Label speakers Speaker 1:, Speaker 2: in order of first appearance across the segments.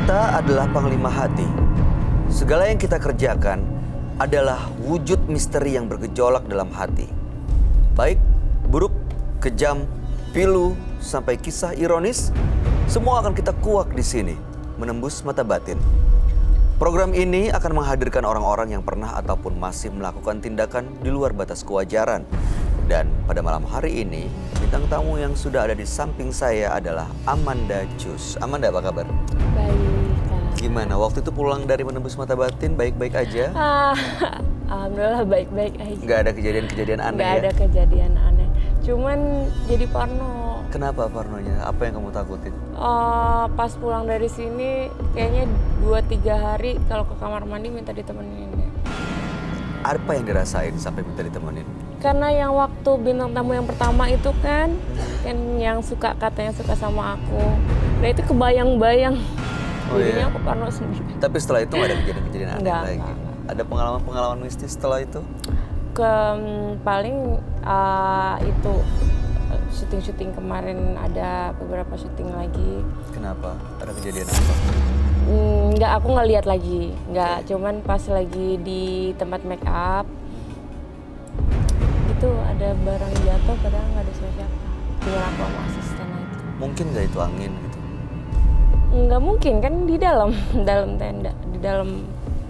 Speaker 1: Kita adalah panglima hati. Segala yang kita kerjakan adalah wujud misteri yang bergejolak dalam hati. Baik, buruk, kejam, pilu, sampai kisah ironis, semua akan kita kuak di sini, menembus mata batin. Program ini akan menghadirkan orang-orang yang pernah ataupun masih melakukan tindakan di luar batas kewajaran. Dan pada malam hari ini, bintang tamu yang sudah ada di samping saya adalah Amanda Chus. Amanda, apa kabar?
Speaker 2: Baik, Kak.
Speaker 1: Gimana? Waktu itu pulang dari menembus mata batin, baik-baik aja?
Speaker 2: Alhamdulillah baik-baik aja.
Speaker 1: Nggak ada kejadian-kejadian aneh
Speaker 2: Nggak
Speaker 1: ya?
Speaker 2: ada kejadian aneh. Cuman jadi parno.
Speaker 1: Kenapa parnonya? Apa yang kamu takutin?
Speaker 2: Pas pulang dari sini, kayaknya 2-3 hari kalau ke kamar mandi minta ditemenin.
Speaker 1: Apa yang dirasain sampai minta ditemenin?
Speaker 2: Karena yang waktu bintang tamu yang pertama itu kan yang katanya suka sama aku. Nah itu kebayang-bayang.
Speaker 1: Oh,
Speaker 2: Jadinya
Speaker 1: iya?
Speaker 2: aku parno sendiri.
Speaker 1: Tapi setelah itu nggak ada kejadian-kejadian aneh
Speaker 2: Nggak,
Speaker 1: lagi?
Speaker 2: nggak.
Speaker 1: Ada pengalaman-pengalaman mistis setelah itu?
Speaker 2: Paling itu syuting-syuting kemarin ada beberapa syuting lagi.
Speaker 1: Kenapa? Ada kejadian apa?
Speaker 2: Nggak, aku nggak lihat lagi. Nggak, cuman pas lagi di tempat make up itu ada barang jatuh padahal nggak ada siapa-siapa. Cuma aku sama asisten aja.
Speaker 1: Mungkin nggak itu angin gitu?
Speaker 2: Nggak mungkin kan di dalam dalam tenda, di dalam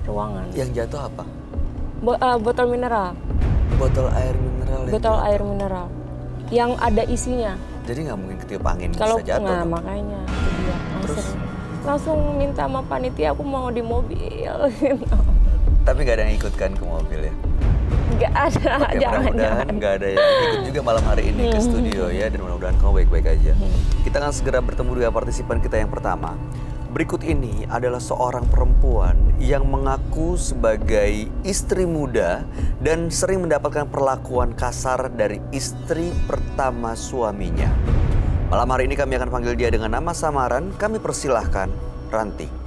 Speaker 2: ruangan.
Speaker 1: Yang jatuh apa?
Speaker 2: Botol mineral.
Speaker 1: Botol air mineral yang
Speaker 2: Botol
Speaker 1: jatuh.
Speaker 2: air mineral yang ada isinya.
Speaker 1: Jadi nggak mungkin ketiup angin
Speaker 2: Kalau
Speaker 1: bisa jatuh
Speaker 2: nggak,
Speaker 1: dong?
Speaker 2: makanya itu dia.
Speaker 1: Terus?
Speaker 2: Langsung minta sama panitia aku mau di mobil. Gitu.
Speaker 1: Tapi nggak ada yang ikutkan ke mobil ya?
Speaker 2: Nggak ada,
Speaker 1: Oke,
Speaker 2: jangan.
Speaker 1: mudah-mudahan nggak ada yang ikut juga malam hari ini ke studio ya. Dan mudah-mudahan kamu baik-baik aja. Kita akan segera bertemu dengan partisipan kita yang pertama. Berikut ini adalah seorang perempuan yang mengaku sebagai istri muda dan sering mendapatkan perlakuan kasar dari istri pertama suaminya. Malam hari ini kami akan panggil dia dengan nama samaran. Kami persilahkan Ranti.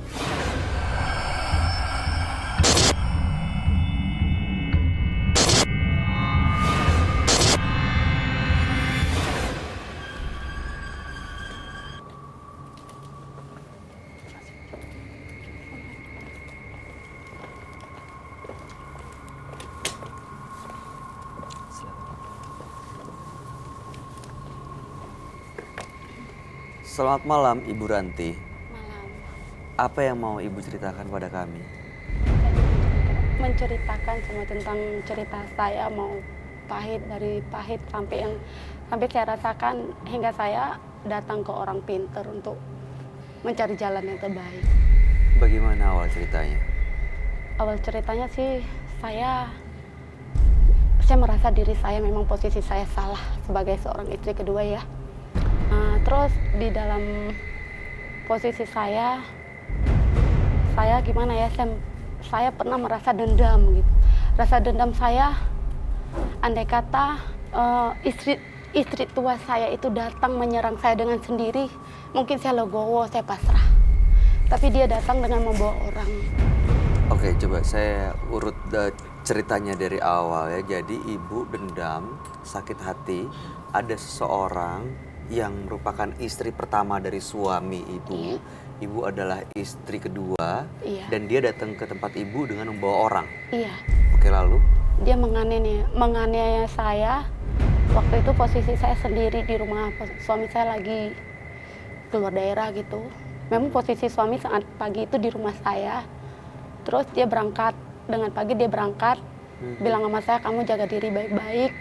Speaker 1: Selamat malam Ibu Ranti.
Speaker 3: Malam.
Speaker 1: Apa yang mau Ibu ceritakan pada kami?
Speaker 3: Menceritakan semua tentang cerita saya, mau pahit dari pahit sampai saya rasakan hingga saya datang ke orang pintar untuk mencari jalan yang terbaik.
Speaker 1: Bagaimana awal ceritanya?
Speaker 3: Awal ceritanya sih saya merasa diri saya memang posisi saya salah sebagai seorang istri kedua ya. Terus di dalam posisi saya gimana ya, saya pernah merasa dendam gitu. Rasa dendam saya, andai kata istri tua saya itu datang menyerang saya dengan sendiri, mungkin saya legowo, saya pasrah. Tapi dia datang dengan membawa orang.
Speaker 1: Oke, coba saya urut ceritanya dari awal ya. Jadi Ibu dendam, sakit hati, ada seseorang yang merupakan istri pertama dari suami Ibu.
Speaker 3: Iya.
Speaker 1: Ibu adalah istri kedua.
Speaker 3: Iya.
Speaker 1: Dan dia datang ke tempat Ibu dengan membawa orang.
Speaker 3: Iya.
Speaker 1: Oke, lalu?
Speaker 3: Dia menganiaya saya. Waktu itu posisi saya sendiri di rumah, suami saya lagi keluar daerah gitu. Memang posisi suami saat pagi itu di rumah saya. Terus dia berangkat, dengan pagi dia berangkat, bilang sama saya, kamu jaga diri baik-baik.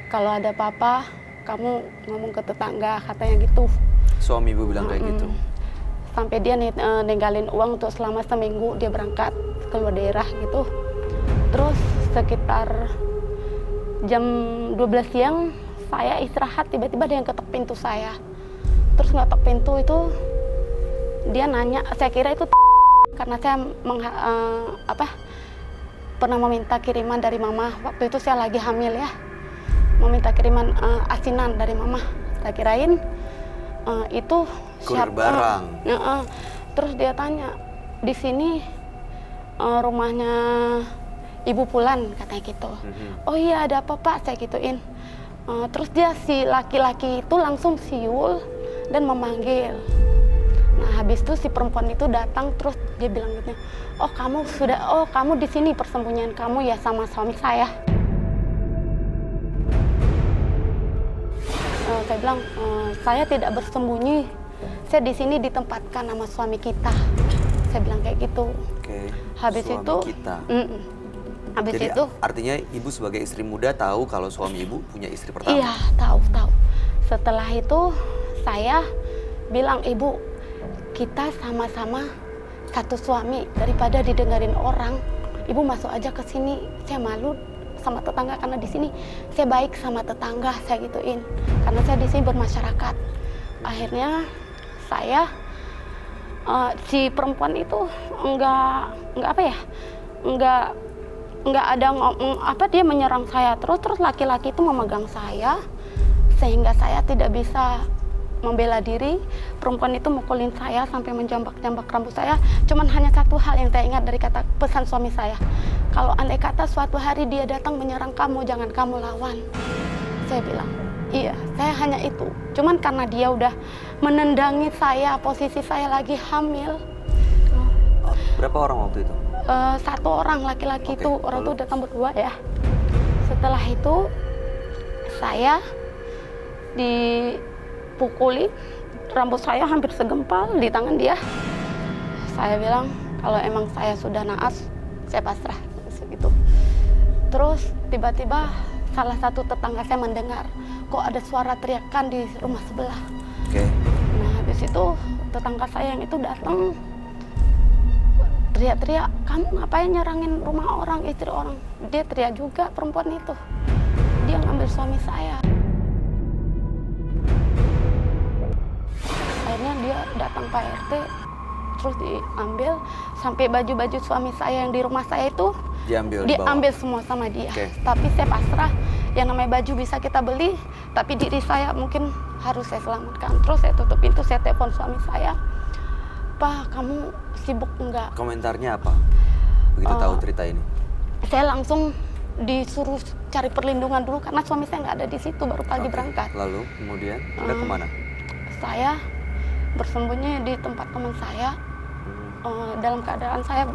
Speaker 3: Kalau ada apa-apa, kamu ngomong ke tetangga, katanya gitu.
Speaker 1: Suami Ibu bilang kayak gitu?
Speaker 3: Sampai dia ninggalin uang untuk selama seminggu dia berangkat keluar daerah gitu. Terus sekitar jam 12 siang saya istirahat, tiba-tiba dia yang ketok pintu saya. Terus ngetok pintu itu dia nanya, saya kira itu karena saya pernah meminta kiriman dari mama. Waktu itu saya lagi hamil ya, meminta kiriman asinan dari mama. Saya kirain itu
Speaker 1: kurir barang.
Speaker 3: Terus dia tanya, di sini rumahnya Ibu Pulan, katanya gitu. Oh iya, ada apa Pak? Saya gituin. Terus dia si laki-laki itu langsung siul dan memanggil Nah habis itu si perempuan itu datang terus dia bilang gitu, oh kamu di sini persembunyian kamu ya sama suami saya. Saya bilang saya tidak bersembunyi, saya di sini ditempatkan sama suami kita. Saya bilang kayak gitu.
Speaker 1: Oke.
Speaker 3: Habis
Speaker 1: suami
Speaker 3: itu,
Speaker 1: kita.
Speaker 3: Habis
Speaker 1: Jadi
Speaker 3: itu,
Speaker 1: artinya ibu sebagai istri muda tahu kalau suami ibu punya istri pertama.
Speaker 3: iya tahu. Setelah itu saya bilang, ibu kita sama-sama satu suami, daripada didengarin orang, ibu masuk aja ke sini. Saya malu sama tetangga karena di sini saya baik sama tetangga, saya gituin. Karena saya di sini bermasyarakat. Akhirnya saya si perempuan itu nggak ada ngomong apa, dia menyerang saya terus laki-laki itu memegang saya sehingga saya tidak bisa membela diri. Perempuan itu mukulin saya sampai menjambak-jambak rambut saya. Cuman hanya satu hal yang saya ingat dari kata pesan suami saya, kalau andai kata suatu hari dia datang menyerang kamu, jangan kamu lawan. Saya bilang iya, saya hanya itu. Cuman karena dia udah menendangi saya, posisi saya lagi hamil.
Speaker 1: Berapa orang waktu itu?
Speaker 3: Satu orang laki-laki.
Speaker 1: Oke,
Speaker 3: itu orang
Speaker 1: lalu?
Speaker 3: tuh datang berdua ya. Setelah itu saya dipukuli, rambut saya hampir segempal di tangan dia. Saya bilang kalau emang saya sudah naas, saya pasrah gitu. Terus tiba-tiba salah satu tetangga saya mendengar kok ada suara teriakan di rumah sebelah.
Speaker 1: Oke.
Speaker 3: Nah habis itu tetangga saya yang itu datang teriak-teriak, kamu ngapain nyerangin rumah orang, istri orang? Dia teriak juga perempuan itu. Dia ngambil suami saya. Akhirnya dia datang Pak RT, terus diambil sampai baju-baju suami saya yang di rumah saya itu diambil semua sama dia.
Speaker 1: Oke.
Speaker 3: Tapi saya pasrah, yang namanya baju bisa kita beli, tapi diri saya mungkin harus saya selamatkan. Terus saya tutup pintu, saya telepon suami saya, Pak, kamu sibuk enggak?
Speaker 1: Komentarnya apa? Begitu tahu cerita ini.
Speaker 3: Saya langsung disuruh cari perlindungan dulu karena suami saya nggak ada di situ, baru pagi
Speaker 1: Oke.
Speaker 3: berangkat.
Speaker 1: Lalu kemudian Anda kemana?
Speaker 3: Saya bersembunyi di tempat teman saya, dalam keadaan saya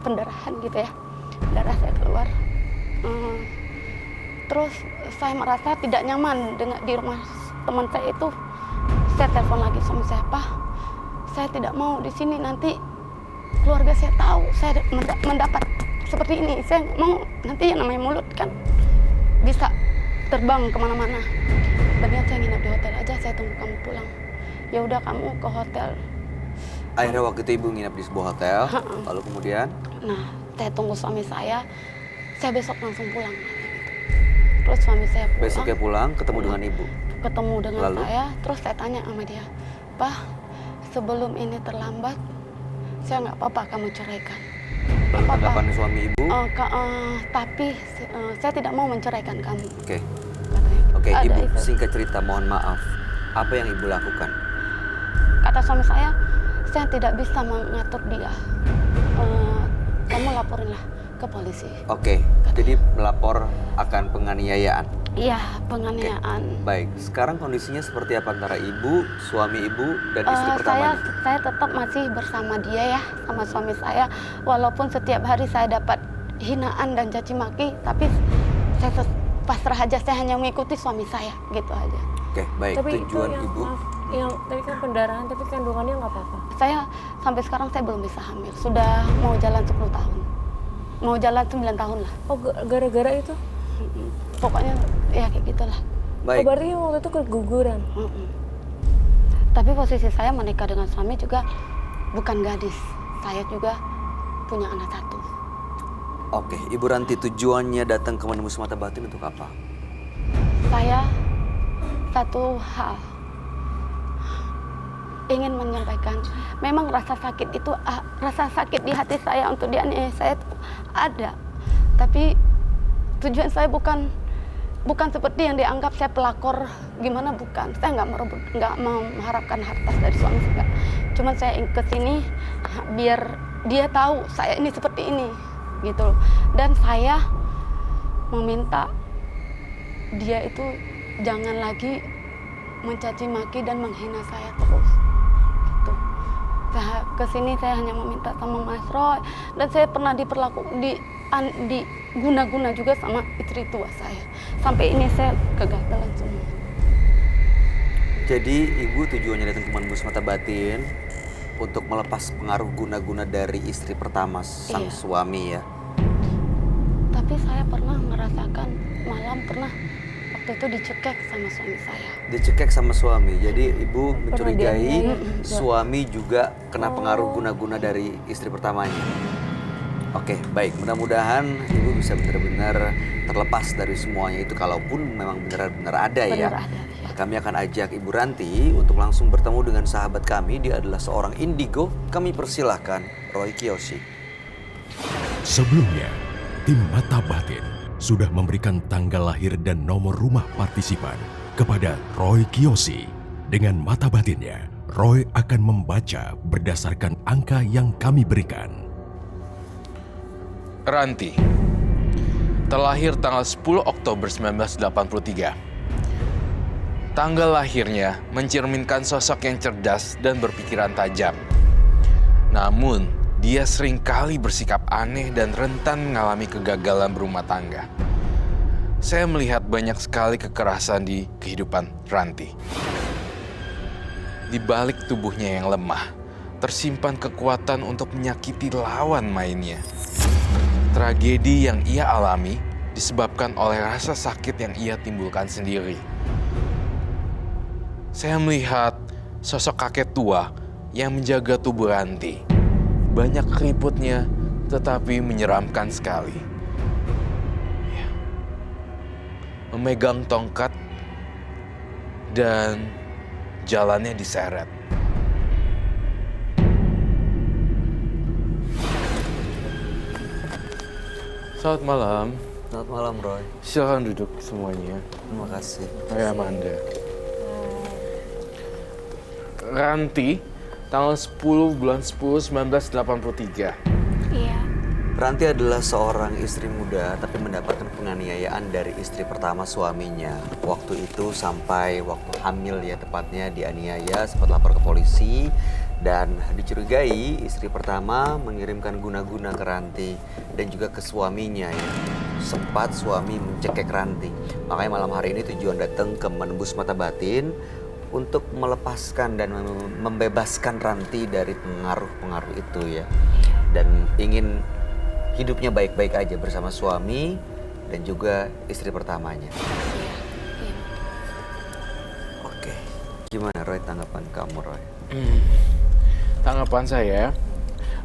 Speaker 3: pendarahan gitu ya, darah saya keluar. Terus saya merasa tidak nyaman dengan di rumah teman saya itu. Saya telepon lagi suami saya, Pak, saya tidak mau di sini nanti keluarga saya tahu saya mendapat seperti ini. Saya mau nanti yang namanya mulut kan bisa terbang kemana-mana. Mendingan saya nginep di hotel aja, saya tunggu kamu pulang. Ya udah kamu ke hotel.
Speaker 1: Akhirnya waktu itu ibu nginep di sebuah hotel. Lalu kemudian?
Speaker 3: Nah, saya tunggu suami saya besok langsung pulang. Terus suami saya pulang.
Speaker 1: Besoknya pulang ketemu dengan ibu.
Speaker 3: Ketemu dengan
Speaker 1: Lalu?
Speaker 3: saya, terus saya tanya sama dia, Pak, sebelum ini terlambat, saya nggak apa-apa kamu ceraikan.
Speaker 1: Lalu tanggapan suami ibu?
Speaker 3: Tapi saya tidak mau menceraikan kamu.
Speaker 1: Oke.
Speaker 3: Katanya.
Speaker 1: Oke,
Speaker 3: Ada
Speaker 1: ibu
Speaker 3: itu.
Speaker 1: singkat cerita, mohon maaf. Apa yang ibu lakukan?
Speaker 3: Kata suami saya tidak bisa mengatur dia. Kamu laporinlah ke polisi.
Speaker 1: Oke, jadi melapor akan penganiayaan.
Speaker 3: Iya, penganiayaan.
Speaker 1: Baik, sekarang kondisinya seperti apa antara ibu, suami ibu, dan istri pertamanya?
Speaker 3: Saya tetap masih bersama dia ya, sama suami saya. Walaupun setiap hari saya dapat hinaan dan caci maki, tapi saya pasrah aja, saya hanya mengikuti suami saya, gitu aja.
Speaker 1: Oke, baik.
Speaker 2: Tapi
Speaker 1: Tujuan
Speaker 2: itu
Speaker 1: ibu?
Speaker 2: yang tadi kan pendarahan, tapi kandungannya nggak apa-apa.
Speaker 3: Saya sampai sekarang saya belum bisa hamil, sudah mau jalan 10 tahun. Mau jalan 9 tahun lah.
Speaker 2: Oh, gara-gara itu?
Speaker 3: Pokoknya ya kayak gitulah.
Speaker 1: Baik.
Speaker 2: Oh, berarti waktu itu keguguran?
Speaker 3: Tapi posisi saya menikah dengan suami juga bukan gadis. Saya juga punya anak satu.
Speaker 1: Oke, Ibu Ranti, tujuannya datang ke Menembus Mata Batin untuk apa?
Speaker 3: Saya satu hal ingin menyampaikan, memang rasa sakit itu, rasa sakit di hati saya untuk dianiaya saya itu ada. Tapi tujuan saya bukan seperti yang dianggap saya pelakor gimana, bukan. Saya nggak mengharapkan harta dari suami saya. Cuman saya ke sini biar dia tahu saya ini seperti ini, gitu. Dan saya meminta dia itu jangan lagi mencaci maki dan menghina saya terus. Kesini saya hanya meminta sama Mas Roy, dan saya pernah diguna-guna juga sama istri tua saya. Sampai ini saya kegagalan semua.
Speaker 1: Jadi ibu tujuannya datang ke Menembus Mata Batin untuk melepas pengaruh guna-guna dari istri pertama sang suami ya?
Speaker 3: Tapi saya pernah merasakan waktu itu dicekek sama suami saya.
Speaker 1: Dicekek sama suami, jadi ibu mencurigai suami juga kena pengaruh guna-guna dari istri pertamanya. Oke, baik. Mudah-mudahan ibu bisa benar-benar terlepas dari semuanya itu, kalaupun memang benar-benar ada ya.
Speaker 3: Benar ada, ya.
Speaker 1: Kami akan ajak Ibu Ranti untuk langsung bertemu dengan sahabat kami. Dia adalah seorang indigo. Kami persilahkan Roy Kiyoshi.
Speaker 4: Sebelumnya, tim Mata Batin sudah memberikan tanggal lahir dan nomor rumah partisipan kepada Roy Kiyoshi. Dengan mata batinnya, Roy akan membaca berdasarkan angka yang kami berikan.
Speaker 5: Ranti, terlahir tanggal 10 Oktober 1983. Tanggal lahirnya mencerminkan sosok yang cerdas dan berpikiran tajam. Namun, dia seringkali bersikap aneh dan rentan mengalami kegagalan berumah tangga. Saya melihat banyak sekali kekerasan di kehidupan Ranti. Di balik tubuhnya yang lemah, tersimpan kekuatan untuk menyakiti lawan mainnya. Tragedi yang ia alami disebabkan oleh rasa sakit yang ia timbulkan sendiri. Saya melihat sosok kakek tua yang menjaga tubuh Ranti. Banyak keriputnya, tetapi menyeramkan sekali. Ya. Memegang tongkat dan jalannya diseret. Selamat malam.
Speaker 1: Selamat malam Roy.
Speaker 5: Silakan duduk semuanya.
Speaker 1: Terima kasih.
Speaker 5: Saya Amanda. Ranti, tanggal 10 bulan 10 1983.
Speaker 3: Iya.
Speaker 1: Ranti adalah seorang istri muda tapi mendapatkan penganiayaan dari istri pertama suaminya. Waktu itu sampai waktu hamil ya, tepatnya dianiaya, sempat lapor ke polisi dan dicurigai istri pertama mengirimkan guna-guna ke Ranti dan juga ke suaminya ya. Sempat suami mencekek Ranti. Makanya malam hari ini tujuan datang ke Menembus Mata Batin untuk melepaskan dan membebaskan Ranti dari pengaruh-pengaruh itu ya. Dan ingin hidupnya baik-baik aja bersama suami dan juga istri pertamanya. Oke, gimana Roy tanggapan kamu Roy?
Speaker 5: Tanggapan saya,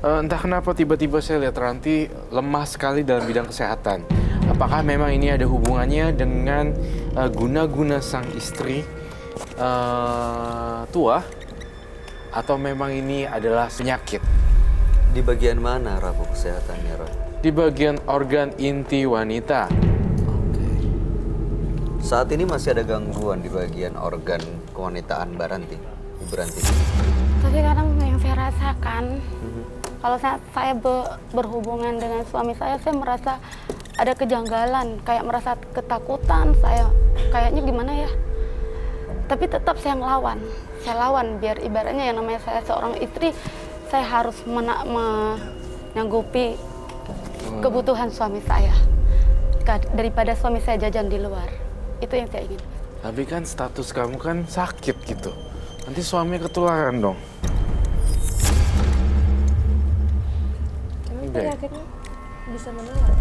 Speaker 5: entah kenapa tiba-tiba saya lihat Ranti lemah sekali dalam bidang kesehatan. Apakah memang ini ada hubungannya dengan guna-guna sang istri tua, atau memang ini adalah penyakit?
Speaker 1: Di bagian mana rapuh kesehatannya Roy?
Speaker 5: Di bagian organ inti wanita.
Speaker 1: Oke. Saat ini masih ada gangguan di bagian organ kewanitaan Mbak Ranti, Ibu Ranti.
Speaker 3: Tapi kadang yang saya rasakan, kalau saya berhubungan dengan suami saya merasa ada kejanggalan, kayak merasa ketakutan, saya kayaknya gimana ya. Tapi tetap saya lawan biar ibaratnya yang namanya saya seorang istri, saya harus menyanggupi kebutuhan suami saya daripada suami saya jajan di luar. Itu yang saya ingin.
Speaker 5: Tapi kan status kamu kan sakit gitu, nanti suami ketularan dong.
Speaker 2: Emang penyakitnya bisa menular?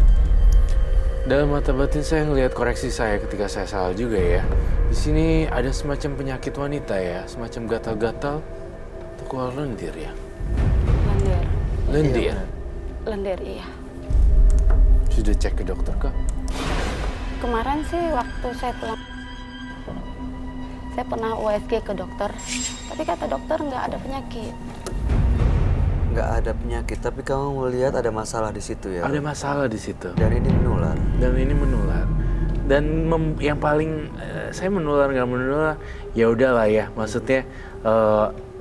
Speaker 5: Dalam mata batin saya ngelihat koreksi saya ketika saya salah juga ya. Di sini ada semacam penyakit wanita ya, semacam gatal-gatal atau keluar lendir ya.
Speaker 3: Lendir.
Speaker 5: Lendir.
Speaker 3: Lendir, iya.
Speaker 5: Sudah cek ke dokter kak?
Speaker 3: Kemarin sih waktu saya pulang, saya pernah USG ke dokter, tapi kata dokter nggak ada penyakit.
Speaker 1: Nggak ada penyakit, tapi kamu melihat ada masalah di situ ya?
Speaker 5: Ada masalah di situ.
Speaker 1: Dan ini menular.
Speaker 5: Dan ini menular. Dan yang paling saya menular nggak menular, ya udahlah ya. Maksudnya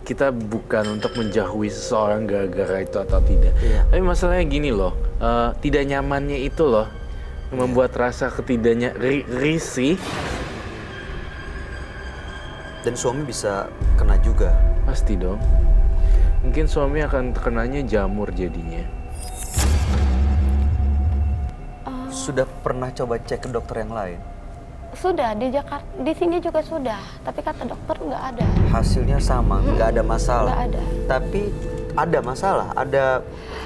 Speaker 5: kita bukan untuk menjauhi seseorang gara-gara itu atau tidak.
Speaker 1: Iya.
Speaker 5: Tapi masalahnya gini loh, tidak nyamannya itu loh membuat rasa ketidaknya risih.
Speaker 1: Dan suami bisa kena juga.
Speaker 5: Pasti dong. Mungkin suami akan terkenanya jamur jadinya.
Speaker 1: Sudah pernah coba cek ke dokter yang lain?
Speaker 3: Sudah di Jakarta, di sini juga sudah, tapi kata dokter nggak ada.
Speaker 1: Hasilnya sama, nggak ada masalah.
Speaker 3: Nggak ada.
Speaker 1: Tapi ada masalah, ada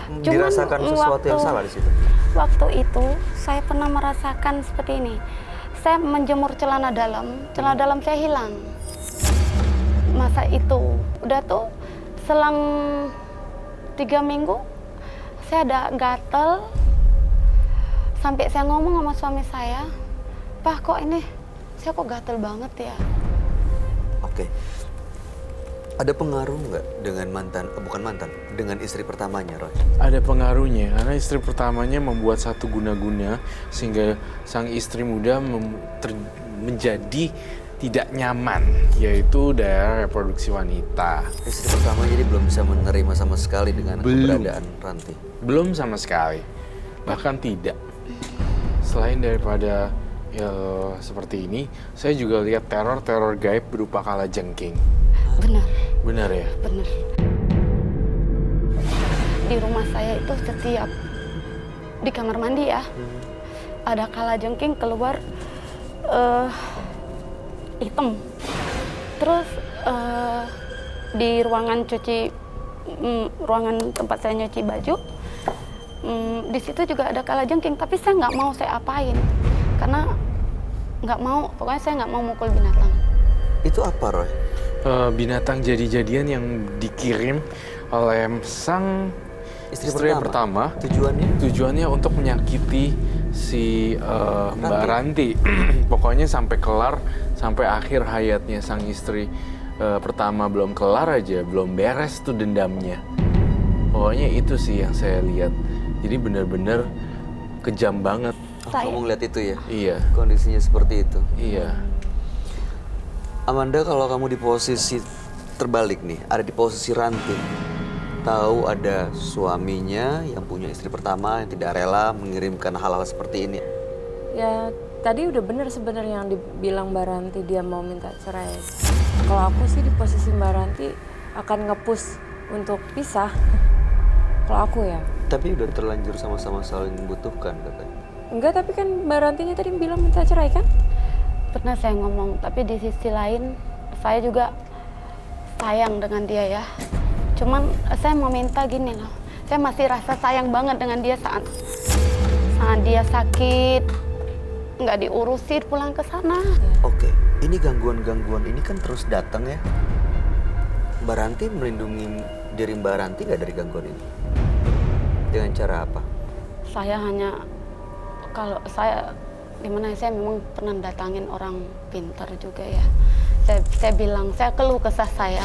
Speaker 3: Cuman
Speaker 1: dirasakan sesuatu yang salah di situ.
Speaker 3: Waktu itu saya pernah merasakan seperti ini. Saya menjemur celana dalam saya hilang. Masa itu, udah tuh selang 3 minggu, saya ada gatel. Sampai saya ngomong sama suami saya, "Pak, kok ini saya kok gatel banget ya?"
Speaker 1: Oke. Ada pengaruh nggak dengan dengan istri pertamanya, Roy?
Speaker 5: Ada pengaruhnya, karena istri pertamanya membuat satu guna-guna sehingga sang istri muda menjadi tidak nyaman, yaitu daerah reproduksi wanita.
Speaker 1: Istri pertama jadi belum bisa menerima sama sekali dengan keberadaan Ranti.
Speaker 5: Belum sama sekali, bahkan tidak. Selain daripada ya, seperti ini, saya juga lihat teror-teror gaib berupa kalajengking.
Speaker 3: Benar,
Speaker 5: Benar ya?
Speaker 3: benar. Di rumah saya itu setiap di kamar mandi ya, ada kalajengking keluar hitam. Terus di ruangan ruangan tempat saya nyuci baju, di situ juga ada kalajengking. Tapi saya nggak mau saya apain, karena nggak mau. Pokoknya saya nggak mau mukul binatang.
Speaker 1: Itu apa, Roy?
Speaker 5: Binatang jadi-jadian yang dikirim oleh sang istri pertama. Tujuannya untuk menyakiti si Mbak Ranti. Pokoknya sampai kelar, sampai akhir hayatnya sang istri pertama belum kelar aja, belum beres tuh dendamnya. Pokoknya itu sih yang saya lihat. Jadi benar-benar kejam banget.
Speaker 1: Kamu ngeliat itu ya?
Speaker 5: Iya.
Speaker 1: Kondisinya seperti itu.
Speaker 5: Iya.
Speaker 1: Amanda, kalau kamu di posisi terbalik nih, ada di posisi Ranti, tahu ada suaminya yang punya istri pertama yang tidak rela mengirimkan hal-hal seperti ini.
Speaker 2: Ya tadi udah bener sebenarnya yang dibilang Mbak Ranti, dia mau minta cerai. Kalau aku sih di posisi Mbak Ranti akan nge-push untuk pisah. Kalau aku ya.
Speaker 1: Tapi udah terlanjur sama-sama saling membutuhkan katanya.
Speaker 2: Enggak, tapi kan Mbak Rantinya tadi bilang minta cerai kan?
Speaker 3: Pernah saya ngomong, tapi di sisi lain saya juga sayang dengan dia ya. Cuman saya mau minta gini loh, saya masih rasa sayang banget dengan dia saat dia sakit, nggak diurusin pulang ke sana.
Speaker 1: Oke, ini gangguan-gangguan ini kan terus datang ya. Mbak Ranti melindungi diri Mbak Ranti nggak dari gangguan ini? Dengan cara apa?
Speaker 3: Saya hanya, kalau saya gimana, saya memang pernah datangin orang pintar juga ya. Saya bilang, saya keluh kesah saya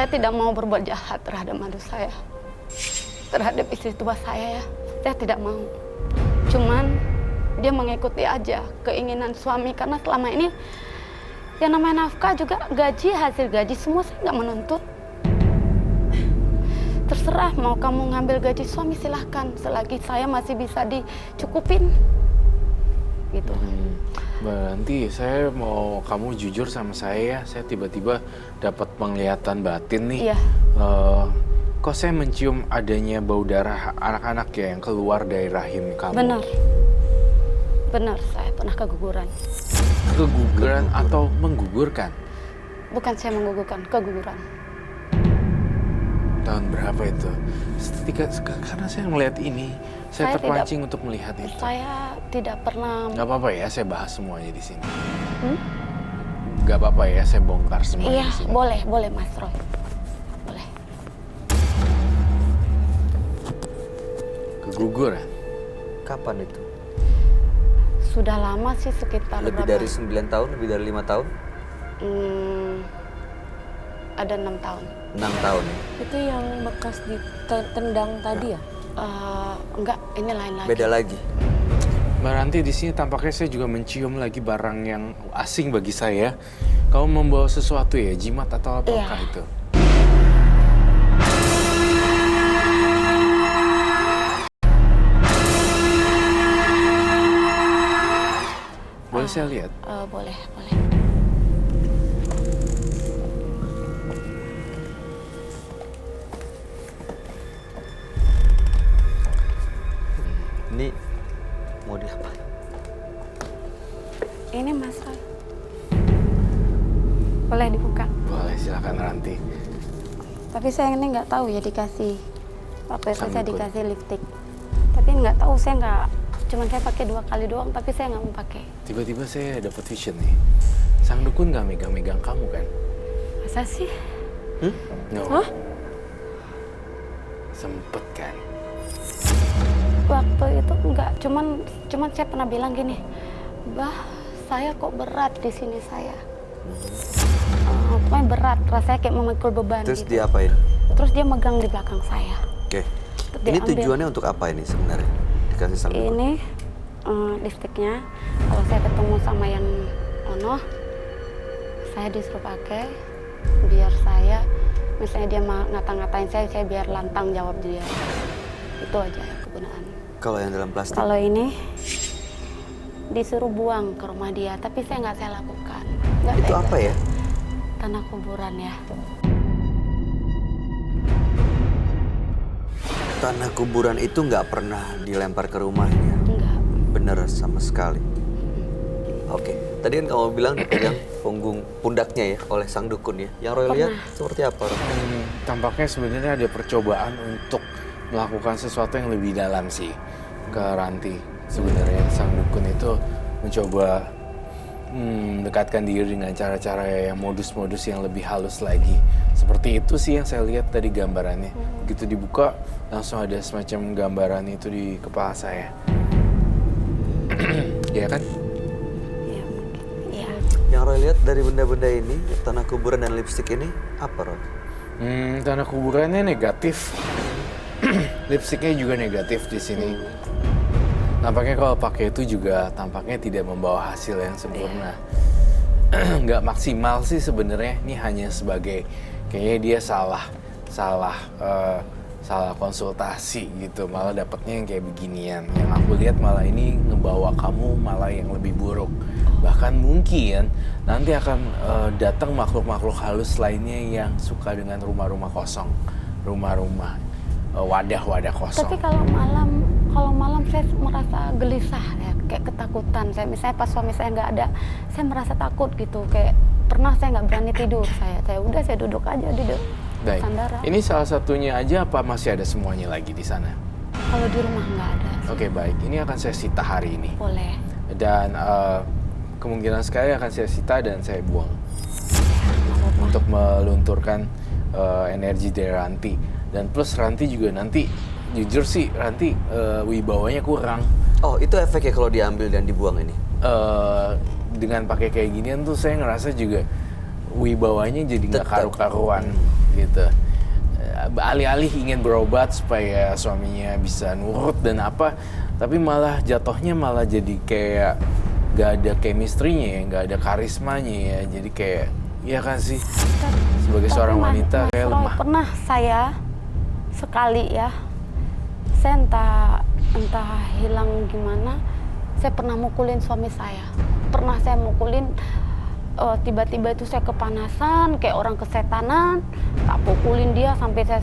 Speaker 3: tidak mau berbuat jahat terhadap mantu saya, terhadap istri tua saya ya. Saya tidak mau. Cuman dia mengikuti aja keinginan suami, karena selama ini yang namanya nafkah juga gaji, hasil gaji semua saya nggak menuntut. Terserah mau kamu ngambil gaji suami silahkan, selagi saya masih bisa dicukupin. Gitu.
Speaker 5: Mbak Ranti, saya mau kamu jujur sama saya ya. Saya tiba-tiba dapat penglihatan batin nih.
Speaker 3: Iya.
Speaker 5: Kok saya mencium adanya bau darah anak-anak ya yang keluar dari rahim kamu?
Speaker 3: Benar. Benar, saya pernah keguguran.
Speaker 5: Keguguran atau menggugurkan?
Speaker 3: Bukan saya menggugurkan, keguguran.
Speaker 5: Tahun berapa itu? Karena saya melihat ini, saya terpancing untuk melihat itu.
Speaker 3: Saya tidak pernah.
Speaker 5: Gak apa-apa ya, saya bahas semuanya di sini. Gak apa-apa ya, saya bongkar semuanya
Speaker 3: Iya,
Speaker 5: di sini.
Speaker 3: boleh Mas Roy. Boleh.
Speaker 5: Keguguran?
Speaker 1: Kapan itu?
Speaker 3: Sudah lama sih, sekitar
Speaker 1: Lebih dari 9 tahun, lebih dari 5 tahun?
Speaker 3: Ada 6 tahun.
Speaker 1: 6 tahun ya?
Speaker 2: Itu yang bekas ditendang tadi ya?
Speaker 3: Enggak, ini lain lagi.
Speaker 1: Beda lagi?
Speaker 5: Mbak Ranti, di sini tampaknya saya juga mencium lagi barang yang asing bagi saya. Kamu membawa sesuatu ya, jimat atau apakah itu? Boleh saya lihat?
Speaker 3: Boleh. Tapi saya ini nggak tahu ya dikasih. Waktu itu
Speaker 5: Sang
Speaker 3: saya
Speaker 5: dukun.
Speaker 3: dikasih lipstick. Tapi nggak tahu, saya nggak, cuman saya pakai 2 kali doang, tapi saya nggak mau pakai.
Speaker 5: Tiba-tiba saya dapat vision nih. Sang dukun nggak megang-megang kamu kan?
Speaker 3: Masa sih?
Speaker 5: No.
Speaker 2: Hah?
Speaker 5: Sempet kan?
Speaker 3: Waktu itu enggak, cuman saya pernah bilang gini, "Bah, saya kok berat di sini saya." Pokoknya berat, rasanya kayak memikul beban
Speaker 1: Terus
Speaker 3: gitu.
Speaker 1: diapain?
Speaker 3: Terus dia megang di belakang saya.
Speaker 1: Oke.
Speaker 3: Terus
Speaker 1: Ini
Speaker 3: diambil.
Speaker 1: tujuannya untuk apa ini sebenarnya? Dikasih sang dukun.
Speaker 3: Ini lipstiknya, kalau saya ketemu sama yang ono, saya disuruh pakai biar saya, misalnya dia ngata-ngatain saya biar lantang jawab dia. Itu aja kegunaan.
Speaker 1: Kalau yang dalam plastik?
Speaker 3: Kalau ini disuruh buang ke rumah dia, tapi saya nggak lakukan. Nggak
Speaker 1: Itu
Speaker 3: tega.
Speaker 1: apa ya?
Speaker 3: Tanah kuburan ya.
Speaker 1: Tanah kuburan itu nggak pernah dilempar ke rumahnya.
Speaker 3: Enggak.
Speaker 1: Bener sama sekali. Oke, tadi kan kamu bilang dipegang pundaknya ya oleh sang dukun ya. Yang Roy lihat seperti apa, Roy?
Speaker 5: Tampaknya sebenarnya ada percobaan untuk melakukan sesuatu yang lebih dalam sih ke Ranti. Sebenarnya sang dukun itu mencoba mendekatkan diri dengan cara-cara yang modus-modus yang lebih halus lagi. Seperti itu sih yang saya lihat tadi gambarannya. Begitu dibuka, langsung ada semacam gambaran itu di kepala saya. Ya kan?
Speaker 3: Iya mungkin. Iya.
Speaker 1: Yang Roy lihat dari benda-benda ini, tanah kuburan dan lipstik ini apa, Roy?
Speaker 5: Tanah kuburannya negatif. Lipstiknya juga negatif di sini. Tampaknya kalau pakai itu juga tampaknya tidak membawa hasil yang sempurna. Nggak maksimal sih sebenarnya. Ini hanya sebagai kayaknya dia salah konsultasi gitu. Malah dapatnya yang kayak beginian. Yang aku lihat malah ini ngebawa kamu malah yang lebih buruk. Bahkan mungkin nanti akan datang makhluk-makhluk halus lainnya yang suka dengan rumah-rumah kosong, rumah-rumah wadah-wadah kosong.
Speaker 3: Tapi kalau malam saya merasa gelisah ya, kayak ketakutan. Saya misalnya pas suami saya nggak ada, saya merasa takut gitu. Kayak pernah saya nggak berani tidur. Saya udah saya duduk aja di
Speaker 5: Baik.
Speaker 3: sandaran.
Speaker 5: Ini salah satunya aja apa masih ada semuanya lagi di sana?
Speaker 3: Kalau di rumah nggak ada.
Speaker 5: Oke, baik. Ini akan saya sita hari ini.
Speaker 3: Boleh.
Speaker 5: Dan kemungkinan sekali akan saya sita dan saya buang.
Speaker 3: Nggak apa-apa.
Speaker 5: Untuk melunturkan energi dari Ranti. Dan plus Ranti juga nanti, jujur sih Ranti wibawanya kurang.
Speaker 1: Oh, itu efeknya kalau diambil dan dibuang ini?
Speaker 5: Dengan pakai kayak ginian tuh saya ngerasa juga wibawanya jadi nggak
Speaker 1: Tetap.
Speaker 5: karu-karuan gitu. Alih-alih ingin berobat supaya suaminya bisa nurut dan apa, tapi malah jatuhnya malah jadi kayak nggak ada chemistry-nya ya, nggak ada karismanya ya. Jadi kayak, ya kan sih, sebagai seorang
Speaker 3: Tapi,
Speaker 5: wanita
Speaker 3: Mas
Speaker 5: kayak
Speaker 3: Roy,
Speaker 5: lemah.
Speaker 3: Pernah saya sekali ya, saya entah hilang gimana, saya pernah mukulin suami saya. Pernah saya mukulin, tiba-tiba itu saya kepanasan, kayak orang kesetanan, tak pukulin dia sampai saya,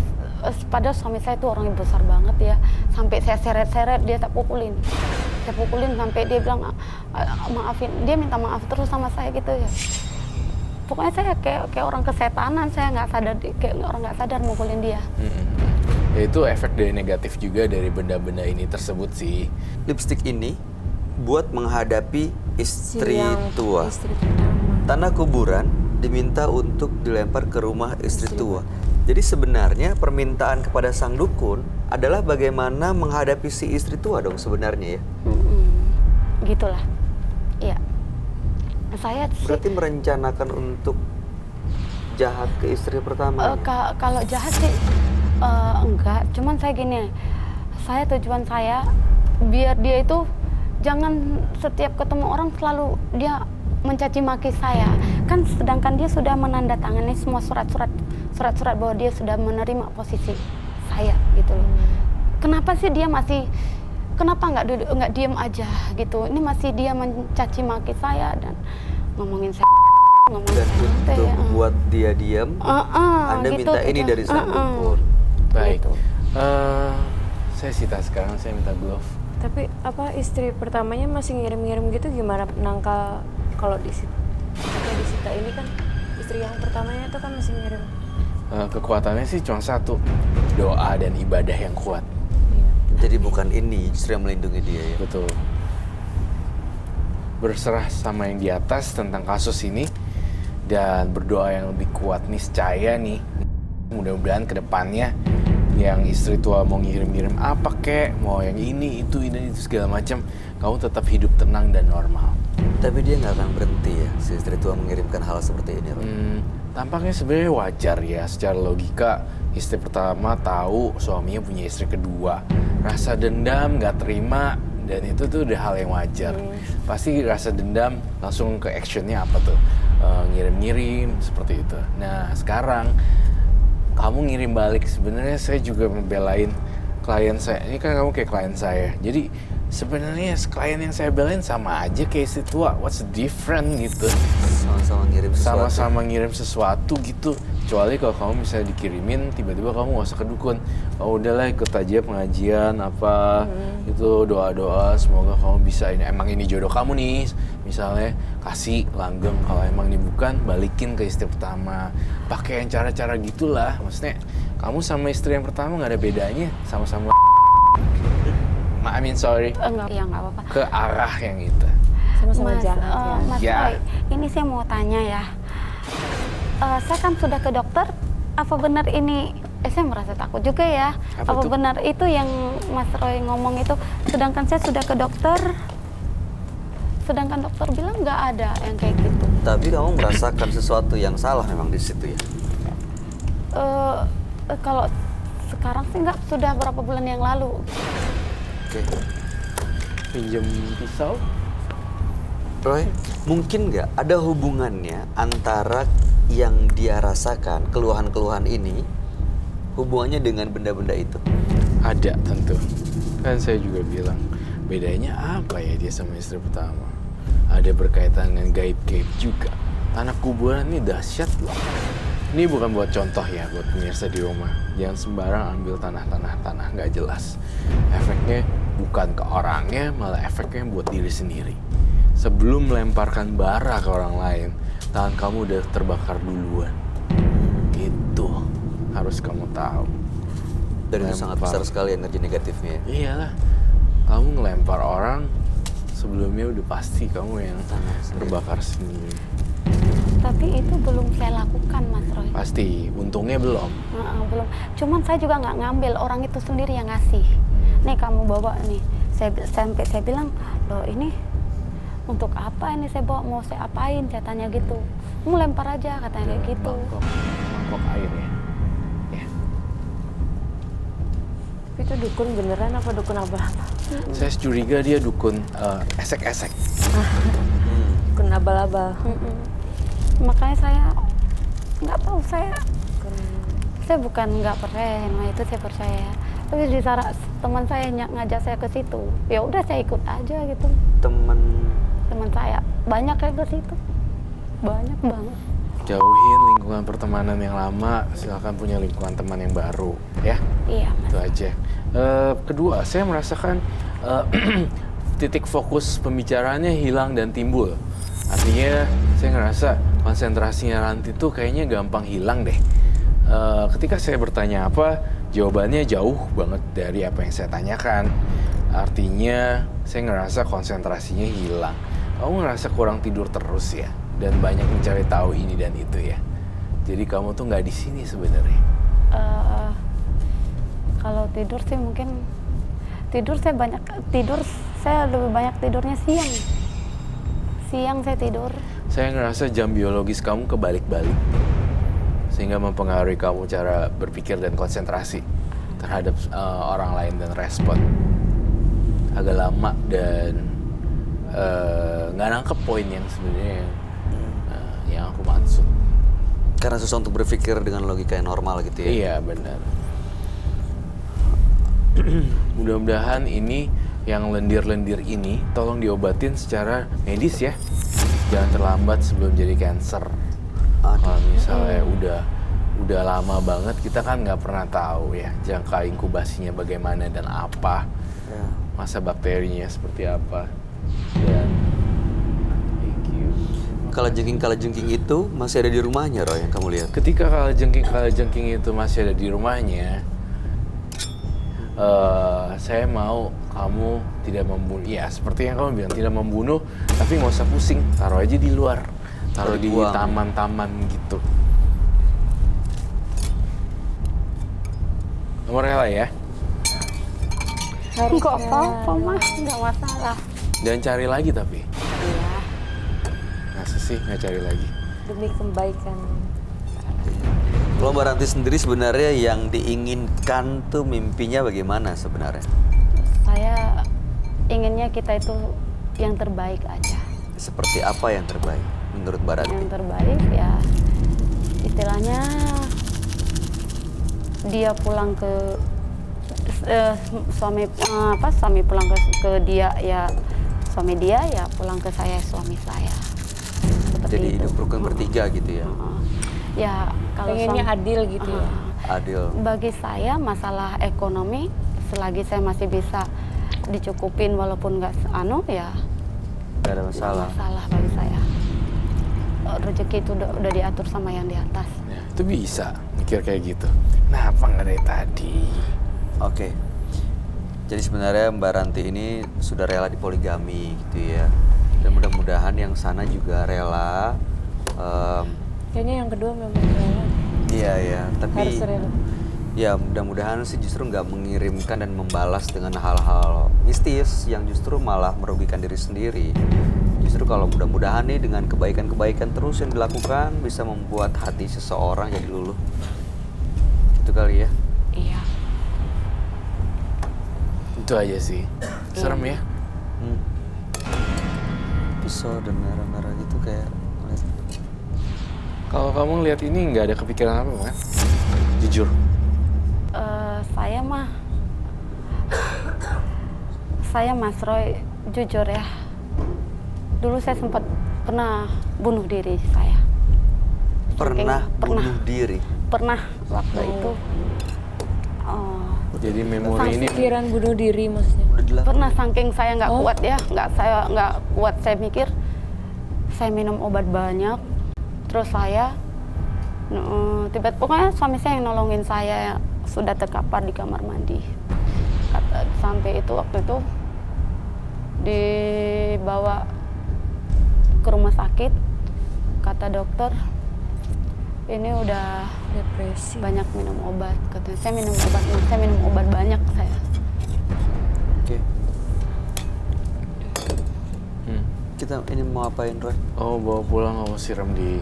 Speaker 3: padahal suami saya itu orang yang besar banget ya, sampai saya seret-seret dia tak pukulin. Saya pukulin sampai dia bilang, maafin, dia minta maaf terus sama saya gitu ya. Pokoknya saya kayak orang kesetanan, saya nggak sadar, kayak orang nggak sadar mukulin dia.
Speaker 5: Ya, itu efek dari negatif juga dari benda-benda ini tersebut sih.
Speaker 1: Lipstik ini buat menghadapi istri tua.
Speaker 2: Istri pertama.
Speaker 1: Tanah kuburan diminta untuk dilempar ke rumah istri tua. Jadi sebenarnya permintaan kepada sang dukun adalah bagaimana menghadapi si istri tua dong sebenarnya ya.
Speaker 3: Gitulah, iya. Saya sih
Speaker 1: Berarti merencanakan untuk jahat ke istri pertama.
Speaker 3: kalau jahat sih enggak. Cuman saya gini, saya tujuan saya biar dia itu jangan setiap ketemu orang selalu dia mencaci maki saya. Kan sedangkan dia sudah menandatangani semua surat-surat bahwa dia sudah menerima posisi saya gitu loh. Kenapa sih dia masih, kenapa nggak diem aja gitu? Ini masih dia mencaci maki saya dan ngomongin saya, ngomongin
Speaker 1: Dan
Speaker 3: saya
Speaker 1: untuk
Speaker 3: ya.
Speaker 1: buat dia diam, Anda
Speaker 3: Gitu,
Speaker 1: minta ini
Speaker 3: gitu.
Speaker 1: dari sang dukun.
Speaker 5: Baik.
Speaker 3: Gitu.
Speaker 5: Saya sita sekarang, saya minta glove.
Speaker 2: Tapi apa istri pertamanya masih ngirim-ngirim gitu, gimana nangkal kalau disita ini kan istri yang pertamanya itu kan masih ngirim
Speaker 5: Kekuatannya sih cuma satu, doa dan ibadah yang kuat.
Speaker 1: Jadi bukan ini justru yang melindungi dia ya.
Speaker 5: Betul. Berserah sama yang di atas tentang kasus ini dan berdoa yang lebih kuat, niscaya nih. Mudah-mudahan ke depannya yang istri tua mau ngirim-ngirim apa kek, mau yang ini itu segala macam, kamu tetap hidup tenang dan normal.
Speaker 1: Tapi dia nggak akan berhenti ya, si istri tua mengirimkan hal seperti ini, Roy.
Speaker 5: Tampaknya sebenarnya wajar ya, secara logika istri pertama tahu suaminya punya istri kedua, rasa dendam, nggak terima, dan itu tuh udah hal yang wajar. Pasti rasa dendam langsung ke actionnya apa tuh, ngirim-ngirim seperti itu. Nah sekarang kamu ngirim balik, sebenarnya saya juga membelain klien saya. Ini kan kamu kayak klien saya. Jadi sebenarnya klien yang saya belain sama aja kayak istri tua. What's the different gitu?
Speaker 1: Sama-sama ngirim sesuatu.
Speaker 5: Sama-sama ngirim sesuatu gitu. Kecuali kalau kamu bisa dikirimin, tiba-tiba kamu nggak usah ke dukun. Oh udahlah ikut aja pengajian apa itu, doa-doa semoga kamu bisa ini. Emang ini jodoh kamu nih. Misalnya kasih langgeng, kalau emang ini bukan balikin ke istri pertama. Pakai yang cara-cara gitulah. Maksudnya kamu sama istri yang pertama nggak ada bedanya, sama-sama. I mean sorry.
Speaker 3: Enggak, ya nggak apa-apa.
Speaker 5: Ke arah yang itu.
Speaker 2: Sama-sama
Speaker 3: Mas,
Speaker 2: jahat ya.
Speaker 3: Mas
Speaker 5: Ya.
Speaker 3: Roy, ini saya mau tanya ya. Saya kan sudah ke dokter, apa benar ini? Saya merasa takut juga ya.
Speaker 5: Apa tuh?
Speaker 3: Benar itu yang Mas Roy ngomong itu? Sedangkan saya sudah ke dokter, sedangkan dokter bilang nggak ada yang kayak gitu.
Speaker 1: Tapi kamu merasakan sesuatu yang salah memang di situ ya.
Speaker 3: Kalau sekarang sih nggak, sudah berapa bulan yang lalu.
Speaker 1: Oke.
Speaker 5: Pinjam pisau.
Speaker 1: Roy, mungkin nggak ada hubungannya antara yang dia rasakan, keluhan-keluhan ini, hubungannya dengan benda-benda itu?
Speaker 5: Ada tentu. Kan saya juga bilang, bedanya apa ya dia sama istri pertama? Ada berkaitan dengan gaib-gaib juga. Tanah kuburan ini dahsyat loh. Ini bukan buat contoh ya buat pemirsa di rumah. Jangan sembarang ambil tanah nggak jelas. Efeknya bukan ke orangnya, malah efeknya buat diri sendiri. Sebelum melemparkan bara ke orang lain, tangan kamu udah terbakar duluan. Gitu. Harus kamu tahu.
Speaker 1: Dan itu sangat besar sekali energi negatifnya ya.
Speaker 5: Iyalah, kamu ngelempar orang, sebelumnya udah pasti kamu yang terbakar sendiri.
Speaker 3: Tapi itu belum saya lakukan, Mas Roy.
Speaker 5: Pasti, untungnya belum.
Speaker 3: Belum. Cuman saya juga nggak ngambil, orang itu sendiri yang ngasih. Nih kamu bawa nih. Sampai saya bilang, loh ini untuk apa ini saya bawa? Mau saya apain? Saya tanya gitu. Mau lempar aja katanya kayak gitu.
Speaker 5: Mangkok air ya.
Speaker 2: Itu dukun beneran apa dukun abal-abal?
Speaker 5: Saya curiga dia dukun esek-esek.
Speaker 2: Dukun abal-abal.
Speaker 3: Makanya saya nggak tahu, saya bukan nggak percaya sama itu, saya percaya. Tapi di teman saya ngajak saya ke situ, ya udah saya ikut aja gitu. Teman saya banyak kayak ke situ, banyak banget.
Speaker 5: Jauhin lingkungan pertemanan yang lama, silakan punya lingkungan teman yang baru, ya.
Speaker 3: Iya, Mas.
Speaker 5: Itu aja. Kedua, saya merasakan titik fokus pembicaraannya hilang dan timbul. Artinya saya ngerasa konsentrasinya Ranti tuh kayaknya gampang hilang deh. Ketika saya bertanya apa, jawabannya jauh banget dari apa yang saya tanyakan. Artinya saya ngerasa konsentrasinya hilang. Kamu ngerasa kurang tidur terus ya, dan banyak mencari tahu ini dan itu ya. Jadi kamu tuh nggak di sini sebenarnya.
Speaker 3: Kalau tidur sih mungkin saya lebih banyak tidurnya siang. Siang saya tidur.
Speaker 5: Saya ngerasa jam biologis kamu kebalik-balik, sehingga mempengaruhi kamu cara berpikir dan konsentrasi terhadap orang lain dan respon. Agak lama dan nggak nangkep poin yang sebenarnya yang aku maksud.
Speaker 1: Karena susah untuk berpikir dengan logika yang normal gitu ya?
Speaker 5: Iya benar. Mudah-mudahan ini yang lendir-lendir ini tolong diobatin secara medis ya. Jangan terlambat sebelum jadi cancer. Kalau misalnya udah lama banget, kita kan nggak pernah tahu ya jangka inkubasinya bagaimana dan apa, masa bakterinya seperti apa. Dan thank you.
Speaker 1: kalajengking itu masih ada di rumahnya, Roy, yang kamu lihat?
Speaker 5: Ketika kalajengking itu masih ada di rumahnya, saya mau kamu tidak membunuh. Ya, seperti yang kamu bilang, tidak membunuh, tapi nggak usah pusing. Taruh aja di luar. Taruh di
Speaker 1: Dibuang.
Speaker 5: taman-taman gitu. Kamu rela ya?
Speaker 3: Enggak apa-apa, Mas. Enggak masalah.
Speaker 5: Jangan cari lagi tapi.
Speaker 3: Iya.
Speaker 5: Masa sih nggak cari lagi?
Speaker 2: Demi kebaikan.
Speaker 1: Kalau Mbak Ranti sendiri sebenarnya yang diinginkan tuh mimpinya bagaimana sebenarnya?
Speaker 3: Saya inginnya kita itu yang terbaik aja.
Speaker 1: Seperti apa yang terbaik menurut Mbak Ranti?
Speaker 3: Yang terbaik ya istilahnya dia pulang ke suami pulang ke dia ya suami dia ya pulang ke saya suami saya. Seperti
Speaker 1: Jadi
Speaker 3: itu.
Speaker 1: hidup rukun bertiga gitu ya?
Speaker 3: Ya kalau
Speaker 2: Pengennya adil gitu ya.
Speaker 1: Adil.
Speaker 3: bagi saya masalah ekonomi selagi saya masih bisa dicukupin walaupun nggak ya
Speaker 1: Gak ada
Speaker 3: nggak
Speaker 1: masalah.
Speaker 3: masalah bagi saya. Rezeki itu udah diatur sama yang di atas.
Speaker 5: Ya, itu bisa mikir kayak gitu. Kenapa nggak dari tadi?
Speaker 1: Oke. Jadi sebenarnya Mbak Ranti ini sudah rela dipoligami gitu ya. Dan mudah-mudahan yang sana juga rela.
Speaker 2: Kayaknya yang kedua memang rela.
Speaker 1: Iya ya, tapi
Speaker 2: Harus rela.
Speaker 1: ya mudah-mudahan sih justru nggak mengirimkan dan membalas dengan hal-hal mistis yang justru malah merugikan diri sendiri. Justru kalau mudah-mudahan nih dengan kebaikan-kebaikan terus yang dilakukan bisa membuat hati seseorang jadi luluh. Itu kali ya.
Speaker 3: Iya.
Speaker 5: Itu aja sih. Serem ya?
Speaker 1: Pisau dan merah-merah gitu kayak ngeliat.
Speaker 5: Kalau kamu ngeliat ini nggak ada kepikiran apa kan? Jujur.
Speaker 3: Saya Mas Roy jujur ya. Dulu saya sempat pernah bunuh diri saya.
Speaker 1: Pernah bunuh diri.
Speaker 3: Pernah waktu itu.
Speaker 5: Jadi memori ini
Speaker 2: Pikiran bunuh diri maksudnya.
Speaker 1: Udah dilakukan.
Speaker 3: Pernah saking saya nggak kuat ya, nggak kuat saya mikir, saya minum obat banyak, terus saya tiba-tiba pokoknya suami saya yang nolongin saya sudah terkapar di kamar mandi. Sampai itu waktu itu dibawa ke rumah sakit, kata dokter ini udah
Speaker 2: Depresi.
Speaker 3: banyak minum obat, katanya saya minum obat banyak saya.
Speaker 1: Oke. Kita ini mau apain, Roy?
Speaker 5: oh bawa pulang kamu siram di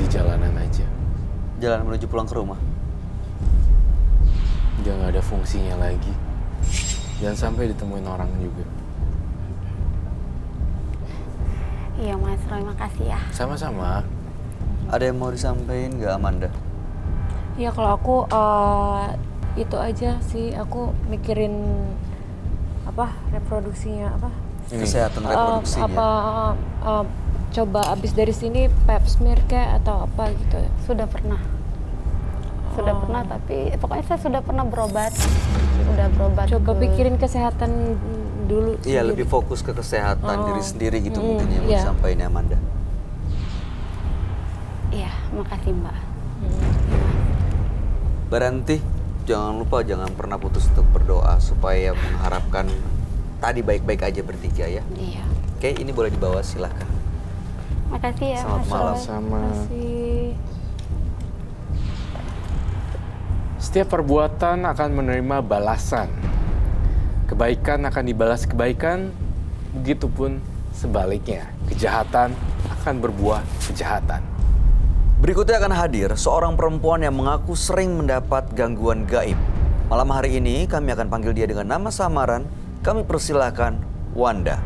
Speaker 5: jalanan aja.
Speaker 1: Jalan menuju pulang ke rumah.
Speaker 5: Udah nggak ada fungsinya lagi. Jangan sampai ditemuin orang juga.
Speaker 3: Iya Mas Roy, makasih ya.
Speaker 5: Sama-sama.
Speaker 1: Ada yang mau disampaikan nggak, Amanda?
Speaker 2: Ya kalau aku itu aja sih, aku mikirin reproduksinya
Speaker 1: Kesehatan reproduksinya.
Speaker 2: Coba abis dari sini pap smear kayak atau apa gitu.
Speaker 3: Sudah pernah tapi pokoknya saya sudah pernah berobat.
Speaker 2: Coba pikirin kesehatan dulu.
Speaker 1: Iya,
Speaker 2: sendiri.
Speaker 1: lebih fokus ke kesehatan diri sendiri gitu mungkin yang mau
Speaker 2: iya.
Speaker 1: disampaikan Amanda.
Speaker 3: Iya, makasih Mbak.
Speaker 1: Mbak Ranti, jangan pernah putus untuk berdoa supaya mengharapkan tadi baik-baik aja bertiga ya.
Speaker 3: Iya.
Speaker 1: Oke, ini boleh dibawa, silahkan.
Speaker 3: Makasih ya
Speaker 1: Selamat
Speaker 3: Mas
Speaker 1: malam.
Speaker 3: Roy.
Speaker 5: Sama.
Speaker 2: Masih.
Speaker 5: Setiap perbuatan akan menerima balasan. Kebaikan akan dibalas kebaikan, begitupun sebaliknya. Kejahatan akan berbuah kejahatan.
Speaker 1: Berikutnya akan hadir seorang perempuan yang mengaku sering mendapat gangguan gaib. Malam hari ini kami akan panggil dia dengan nama samaran. Kami persilahkan Wanda.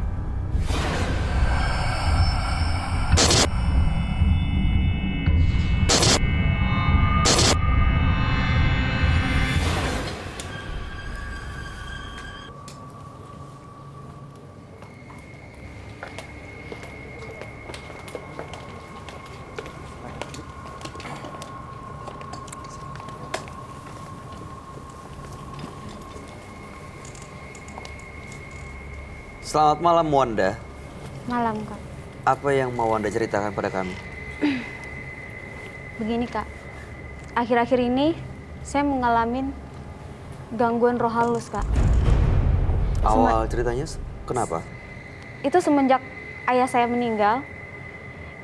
Speaker 1: Selamat malam Wanda.
Speaker 3: Malam Kak.
Speaker 1: Apa yang mau Wanda ceritakan pada kami?
Speaker 6: Begini Kak, akhir-akhir ini saya mengalami gangguan roh halus Kak.
Speaker 1: Awal ceritanya kenapa?
Speaker 6: Itu semenjak ayah saya meninggal,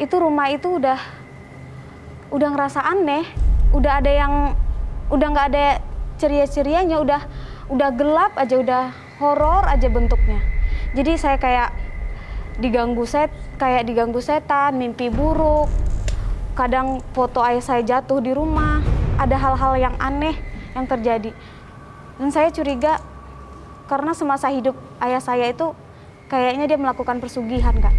Speaker 6: itu rumah itu udah ngerasa aneh, udah nggak ada ceria-cerianya, udah gelap aja, udah horor aja bentuknya. Jadi saya kayak diganggu setan, mimpi buruk. Kadang foto ayah saya jatuh di rumah, ada hal-hal yang aneh yang terjadi. Dan saya curiga karena semasa hidup ayah saya itu kayaknya dia melakukan persugihan, Kak.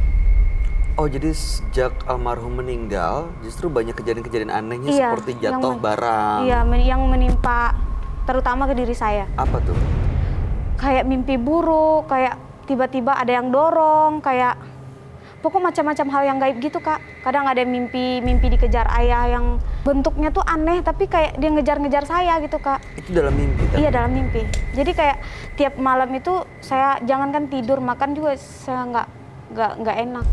Speaker 1: Oh, jadi sejak almarhum meninggal justru banyak kejadian-kejadian anehnya
Speaker 6: Iya,
Speaker 1: seperti jatuh barang.
Speaker 6: Iya, yang menimpa terutama ke diri saya.
Speaker 1: Apa tuh?
Speaker 6: Kayak mimpi buruk, kayak tiba-tiba ada yang dorong, kayak pokok macam-macam hal yang gaib gitu, Kak. Kadang ada mimpi dikejar ayah yang bentuknya tuh aneh, tapi kayak dia ngejar-ngejar saya gitu, Kak.
Speaker 1: Itu dalam mimpi kan?
Speaker 6: Iya, dalam mimpi. Jadi kayak tiap malam itu saya jangankan tidur, makan juga saya nggak enak.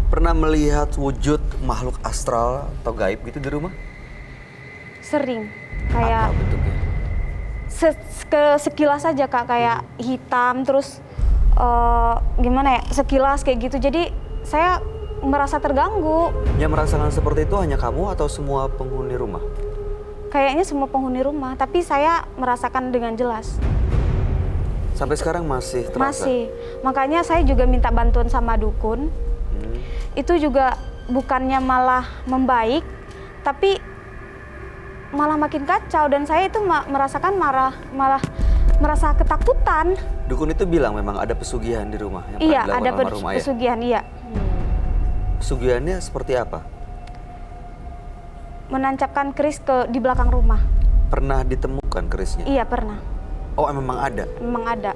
Speaker 1: Pernah melihat wujud makhluk astral atau gaib gitu di rumah?
Speaker 6: Sering. Kayak
Speaker 1: Apa bentuknya?
Speaker 6: sekilas aja, Kak, kayak hitam terus gimana ya, sekilas kayak gitu. Jadi saya merasa terganggu.
Speaker 1: Yang merasakan seperti itu hanya kamu atau semua penghuni rumah?
Speaker 6: Kayaknya semua penghuni rumah, tapi saya merasakan dengan jelas.
Speaker 1: Sampai sekarang masih terasa?
Speaker 6: Masih. Makanya saya juga minta bantuan sama dukun. Itu juga bukannya malah membaik, tapi malah makin kacau. Dan saya itu merasakan malah merasa ketakutan.
Speaker 1: Dukun itu bilang memang ada pesugihan di rumah yang
Speaker 6: Iya,
Speaker 1: pernah
Speaker 6: ada
Speaker 1: dilakukan almarhum ayah.
Speaker 6: pesugihan, iya.
Speaker 1: Pesugihannya seperti apa?
Speaker 6: Menancapkan keris di belakang rumah.
Speaker 1: Pernah ditemukan kerisnya?
Speaker 6: Iya, pernah.
Speaker 1: Oh, memang ada?
Speaker 6: Memang ada.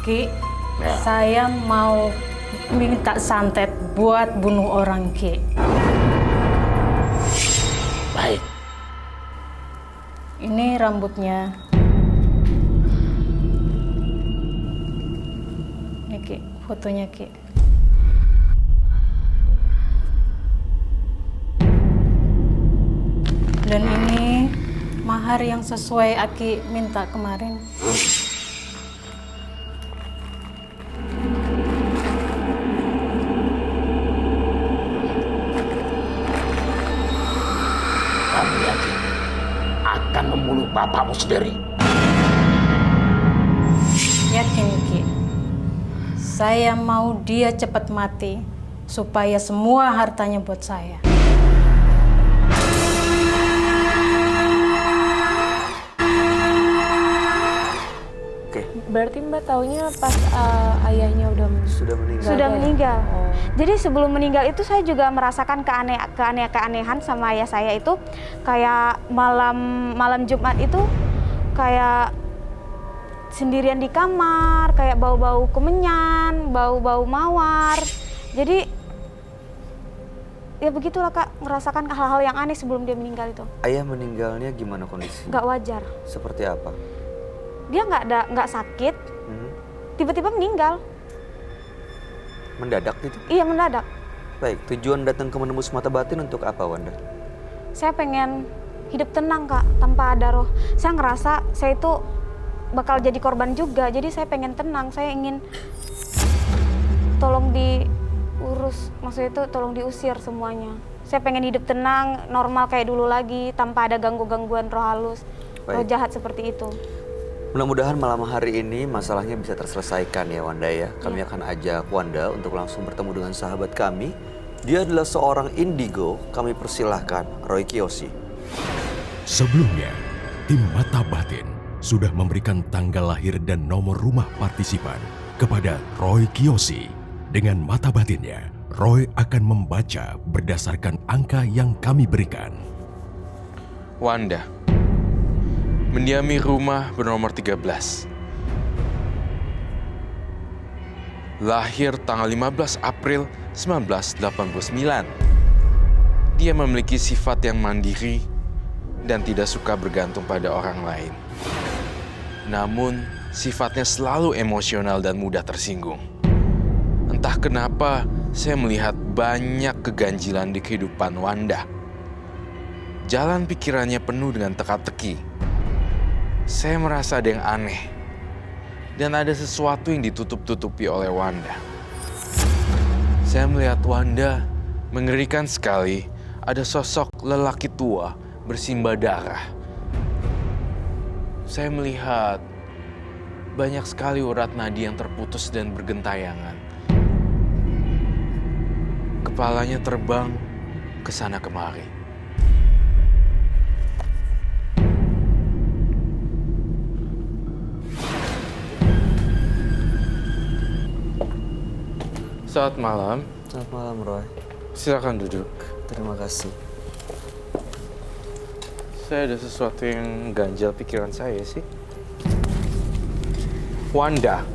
Speaker 7: Ki, saya mau minta santet buat bunuh orang, Ki.
Speaker 8: Baik.
Speaker 7: Ini rambutnya. Ini, Ki, fotonya, Ki. Dan ini mahar yang sesuai Aki minta kemarin.
Speaker 8: Kamu yakin akan membunuh bapakmu sendiri?
Speaker 7: Yakin, Ki. Saya mau dia cepat mati supaya semua hartanya buat saya.
Speaker 1: Oke,
Speaker 2: Berarti Mbak taunya pas ayahnya udah
Speaker 1: sudah meninggal.
Speaker 6: Sudah
Speaker 2: ada ya?
Speaker 6: meninggal.
Speaker 2: Oh.
Speaker 6: Jadi sebelum meninggal itu saya juga merasakan keanehan sama ayah saya itu, kayak malam Jumat itu kayak sendirian di kamar, kayak bau-bau kemenyan, bau-bau mawar. Jadi ya begitulah, Kak, merasakan hal-hal yang aneh sebelum dia meninggal itu.
Speaker 1: Ayah meninggalnya gimana kondisinya?
Speaker 6: Nggak wajar.
Speaker 1: Seperti apa?
Speaker 6: Dia nggak sakit, tiba-tiba meninggal.
Speaker 1: Mendadak gitu?
Speaker 6: Iya, mendadak.
Speaker 1: Baik, tujuan datang ke menembus mata batin untuk apa, Wanda?
Speaker 6: Saya pengen hidup tenang, Kak, tanpa ada roh. Saya ngerasa saya itu bakal jadi korban juga, jadi saya pengen tenang. Saya ingin tolong diurus, maksudnya itu tolong diusir semuanya. Saya pengen hidup tenang, normal kayak dulu lagi, tanpa ada gangguan roh halus, roh
Speaker 1: Baik.
Speaker 6: jahat seperti itu.
Speaker 1: Mudah-mudahan malam hari ini masalahnya bisa terselesaikan ya, Wanda ya. Kami akan ajak Wanda untuk langsung bertemu dengan sahabat kami. Dia adalah seorang indigo. Kami persilahkan Roy Kiyoshi.
Speaker 4: Sebelumnya, tim Mata Batin sudah memberikan tanggal lahir dan nomor rumah partisipan kepada Roy Kiyoshi. Dengan mata batinnya, Roy akan membaca berdasarkan angka yang kami berikan.
Speaker 5: Wanda mendiami rumah bernomor 13. Lahir tanggal 15 April 1989. Dia memiliki sifat yang mandiri dan tidak suka bergantung pada orang lain. Namun, sifatnya selalu emosional dan mudah tersinggung. Entah kenapa, saya melihat banyak keganjilan di kehidupan Wanda. Jalan pikirannya penuh dengan teka-teki. Saya merasa ada yang aneh. Dan ada sesuatu yang ditutup-tutupi oleh Wanda. Saya melihat Wanda mengerikan sekali. Ada sosok lelaki tua bersimbah darah. Saya melihat banyak sekali urat nadi yang terputus dan bergentayangan. Kepalanya terbang ke sana kemari. Selamat malam.
Speaker 1: Selamat malam, Roy.
Speaker 5: Silakan duduk.
Speaker 1: Terima kasih.
Speaker 5: Saya ada sesuatu yang ganjal pikiran saya sih. Wanda,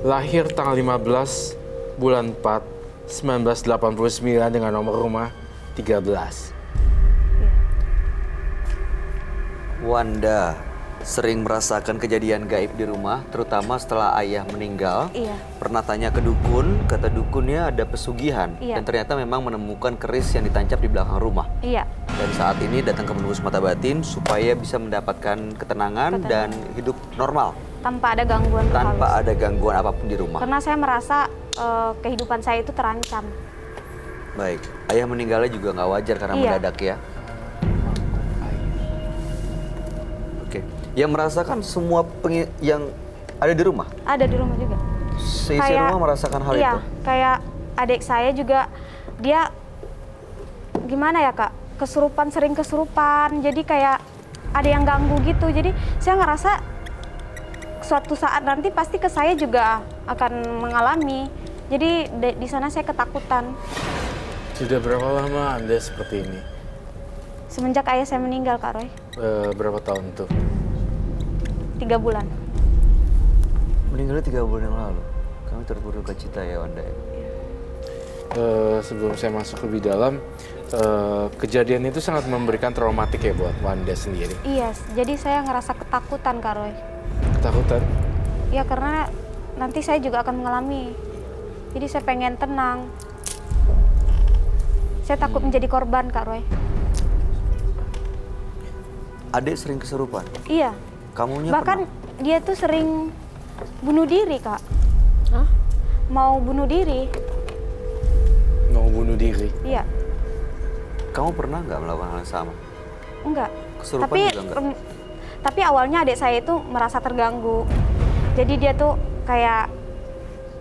Speaker 5: lahir tanggal 15 bulan 4 1989 dengan nomor rumah 13.
Speaker 1: Wanda sering merasakan kejadian gaib di rumah, terutama setelah ayah meninggal.
Speaker 6: Iya.
Speaker 1: Pernah tanya ke dukun, kata dukunnya ada pesugihan.
Speaker 6: Iya.
Speaker 1: Dan ternyata memang menemukan keris yang ditancap di belakang rumah.
Speaker 6: Iya.
Speaker 1: Dan saat ini datang ke penembus mata batin supaya bisa mendapatkan ketenangan dan hidup normal.
Speaker 6: Tanpa ada gangguan
Speaker 1: Tanpa
Speaker 6: halus.
Speaker 1: ada gangguan apapun di rumah.
Speaker 6: Karena saya merasa kehidupan saya itu terancam.
Speaker 1: Baik, ayah meninggalnya juga nggak wajar karena
Speaker 6: Iya.
Speaker 1: mendadak ya. Oke, yang merasakan semua yang ada di rumah?
Speaker 6: Ada di rumah juga.
Speaker 1: Seisi rumah merasakan hal
Speaker 6: iya,
Speaker 1: itu?
Speaker 6: kayak adik saya juga, dia gimana ya Kak, sering kesurupan, jadi kayak ada yang ganggu gitu. Jadi saya ngerasa suatu saat nanti pasti ke saya juga akan mengalami. Jadi di sana saya ketakutan.
Speaker 5: Sudah berapa lama Anda seperti ini?
Speaker 6: Semenjak ayah saya meninggal Kak Roy,
Speaker 5: Berapa tahun tuh?
Speaker 6: 3 bulan.
Speaker 1: Meninggalnya 3 bulan yang lalu. Kami turut berduka cita ya Wanda.
Speaker 5: Sebelum saya masuk lebih dalam, kejadian itu sangat memberikan traumatik ya buat Wanda sendiri.
Speaker 6: Iya, jadi saya ngerasa ketakutan Kak Roy.
Speaker 5: Ketakutan?
Speaker 6: Ya karena nanti saya juga akan mengalami. Jadi saya pengen tenang. Saya takut menjadi korban Kak Roy.
Speaker 1: Adik sering kesurupan?
Speaker 6: Iya.
Speaker 1: Kamunya
Speaker 6: Bahkan
Speaker 1: pernah?
Speaker 6: dia tuh sering bunuh diri Kak.
Speaker 2: Hah?
Speaker 6: Mau bunuh diri.
Speaker 5: Mau bunuh diri?
Speaker 6: Iya.
Speaker 1: Kamu pernah nggak melakukan hal yang sama?
Speaker 6: Enggak.
Speaker 1: Kesurupan
Speaker 6: Tapi
Speaker 1: juga enggak?
Speaker 6: tapi awalnya adik saya itu merasa terganggu. Jadi dia tuh kayak,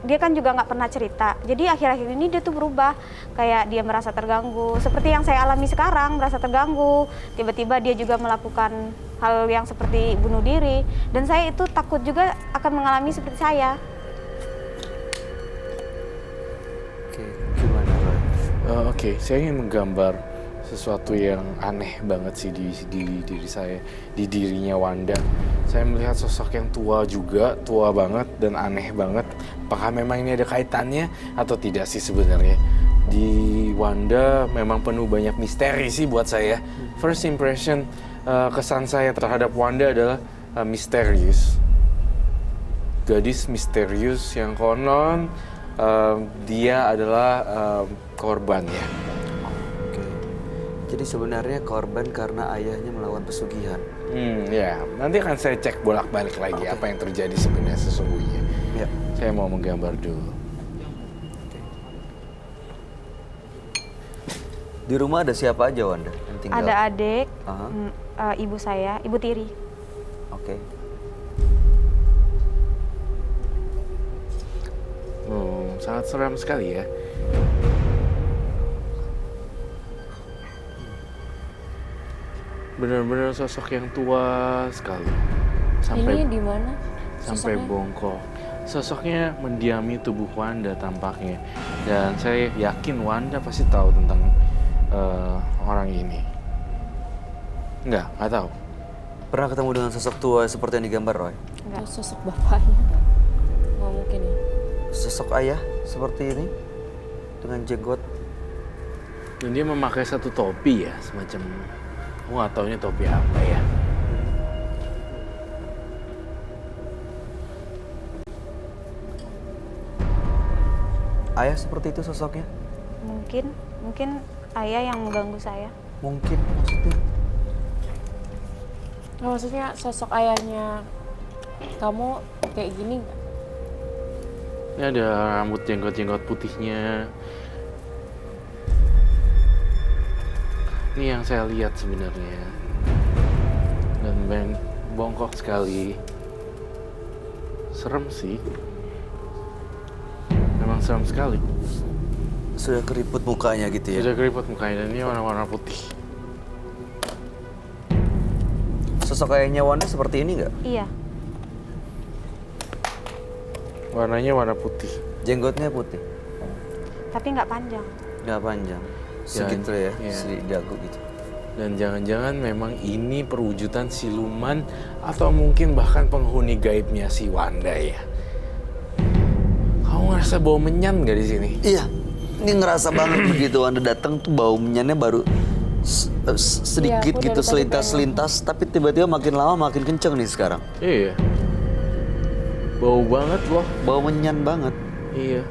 Speaker 6: dia kan juga nggak pernah cerita. Jadi akhir-akhir ini dia tuh berubah. Kayak dia merasa terganggu. Seperti yang saya alami sekarang, merasa terganggu. Tiba-tiba dia juga melakukan hal yang seperti bunuh diri. Dan saya itu takut juga akan mengalami seperti saya.
Speaker 1: Oke, gimana Roy?
Speaker 5: Oke, saya ingin menggambar sesuatu yang aneh banget sih di diri saya, di dirinya Wanda. Saya melihat sosok yang tua juga, tua banget dan aneh banget. Apakah memang ini ada kaitannya atau tidak sih sebenarnya? Di Wanda memang penuh banyak misteri sih buat saya. First impression, kesan saya terhadap Wanda adalah misterius. Gadis misterius yang konon dia adalah korban ya.
Speaker 1: Oke. Jadi sebenarnya korban karena ayahnya melakukan pesugihan.
Speaker 5: Ya, nanti akan saya cek bolak-balik lagi apa yang terjadi sebenarnya sesungguhnya.
Speaker 1: Ya.
Speaker 5: Saya mau menggambar dulu.
Speaker 1: Di rumah ada siapa aja Wanda yang tinggal?
Speaker 6: Ada adik,
Speaker 1: Aha.
Speaker 6: ibu saya, ibu tiri.
Speaker 1: Oke.
Speaker 5: Sangat seram sekali ya. Benar-benar sosok yang tua sekali.
Speaker 2: Ini di mana?
Speaker 5: Sampai
Speaker 2: sosoknya?
Speaker 5: bongkok. Sosoknya mendiami tubuh Wanda tampaknya. Dan saya yakin Wanda pasti tahu tentang orang ini. Nggak tahu.
Speaker 1: Pernah ketemu dengan sosok tua seperti yang digambar Roy?
Speaker 2: Atau sosok bapaknya? Nggak mungkin ya.
Speaker 1: Sosok ayah seperti ini dengan jenggot.
Speaker 5: Dan dia memakai satu topi ya, semacam, aku nggak tahu ini topi apa ya.
Speaker 1: Ayah seperti itu sosoknya?
Speaker 6: Mungkin ayah yang mengganggu saya.
Speaker 1: Mungkin maksudnya.
Speaker 2: Nah, maksudnya sosok ayahnya kamu kayak gini nggak?
Speaker 5: Ini ada rambut jenggot-jenggot putihnya. Ini yang saya lihat sebenarnya. Dan bongkok sekali. Serem sih. Memang serem sekali.
Speaker 1: Sudah keriput mukanya gitu ya?
Speaker 5: Sudah keriput mukanya dan ini warna-warna putih.
Speaker 1: Sosok ayahnya Wanda seperti ini nggak?
Speaker 6: Iya.
Speaker 5: Warnanya warna putih.
Speaker 1: Jenggotnya putih?
Speaker 6: Tapi nggak panjang.
Speaker 1: Nggak panjang? Segitu ya?
Speaker 5: Iya.
Speaker 1: Sedikit dagu gitu.
Speaker 5: Dan jangan-jangan memang ini perwujudan siluman atau mungkin bahkan penghuni gaibnya si Wanda ya. Kamu ngerasa bau menyan nggak di sini?
Speaker 1: Iya, ini ngerasa banget begitu Wanda datang tuh bau menyannya baru sedikit
Speaker 2: Iya, aku
Speaker 1: gitu
Speaker 2: dari tadi
Speaker 1: selintas, tapi tiba-tiba makin lama makin kenceng nih sekarang.
Speaker 5: Iya. Bau banget loh.
Speaker 1: Bau menyan banget.
Speaker 5: Iya.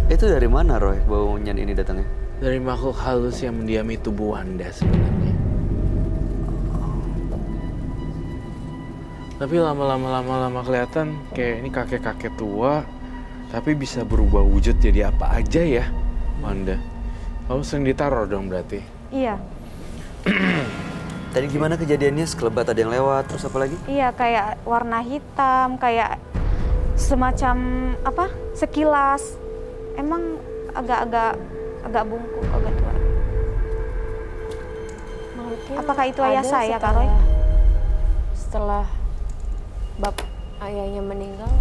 Speaker 1: Itu dari mana Roy bau menyan ini datangnya?
Speaker 5: Dari makhluk halus yang mendiami tubuh Wanda sebenarnya. Tapi lama-lama kelihatan kayak ini kakek-kakek tua, tapi bisa berubah wujud jadi apa aja ya, Wanda. Kamu sering diteror dong berarti?
Speaker 6: Iya.
Speaker 1: Tadi gimana kejadiannya? Sekelebat ada yang lewat, terus apa lagi?
Speaker 6: Iya, kayak warna hitam, kayak semacam apa? Sekilas. Emang agak bungkuk, agak tua.
Speaker 2: Mungkin
Speaker 6: Apakah itu ayah
Speaker 2: ada
Speaker 6: saya, Kak Roy?
Speaker 2: Setelah ayahnya meninggal?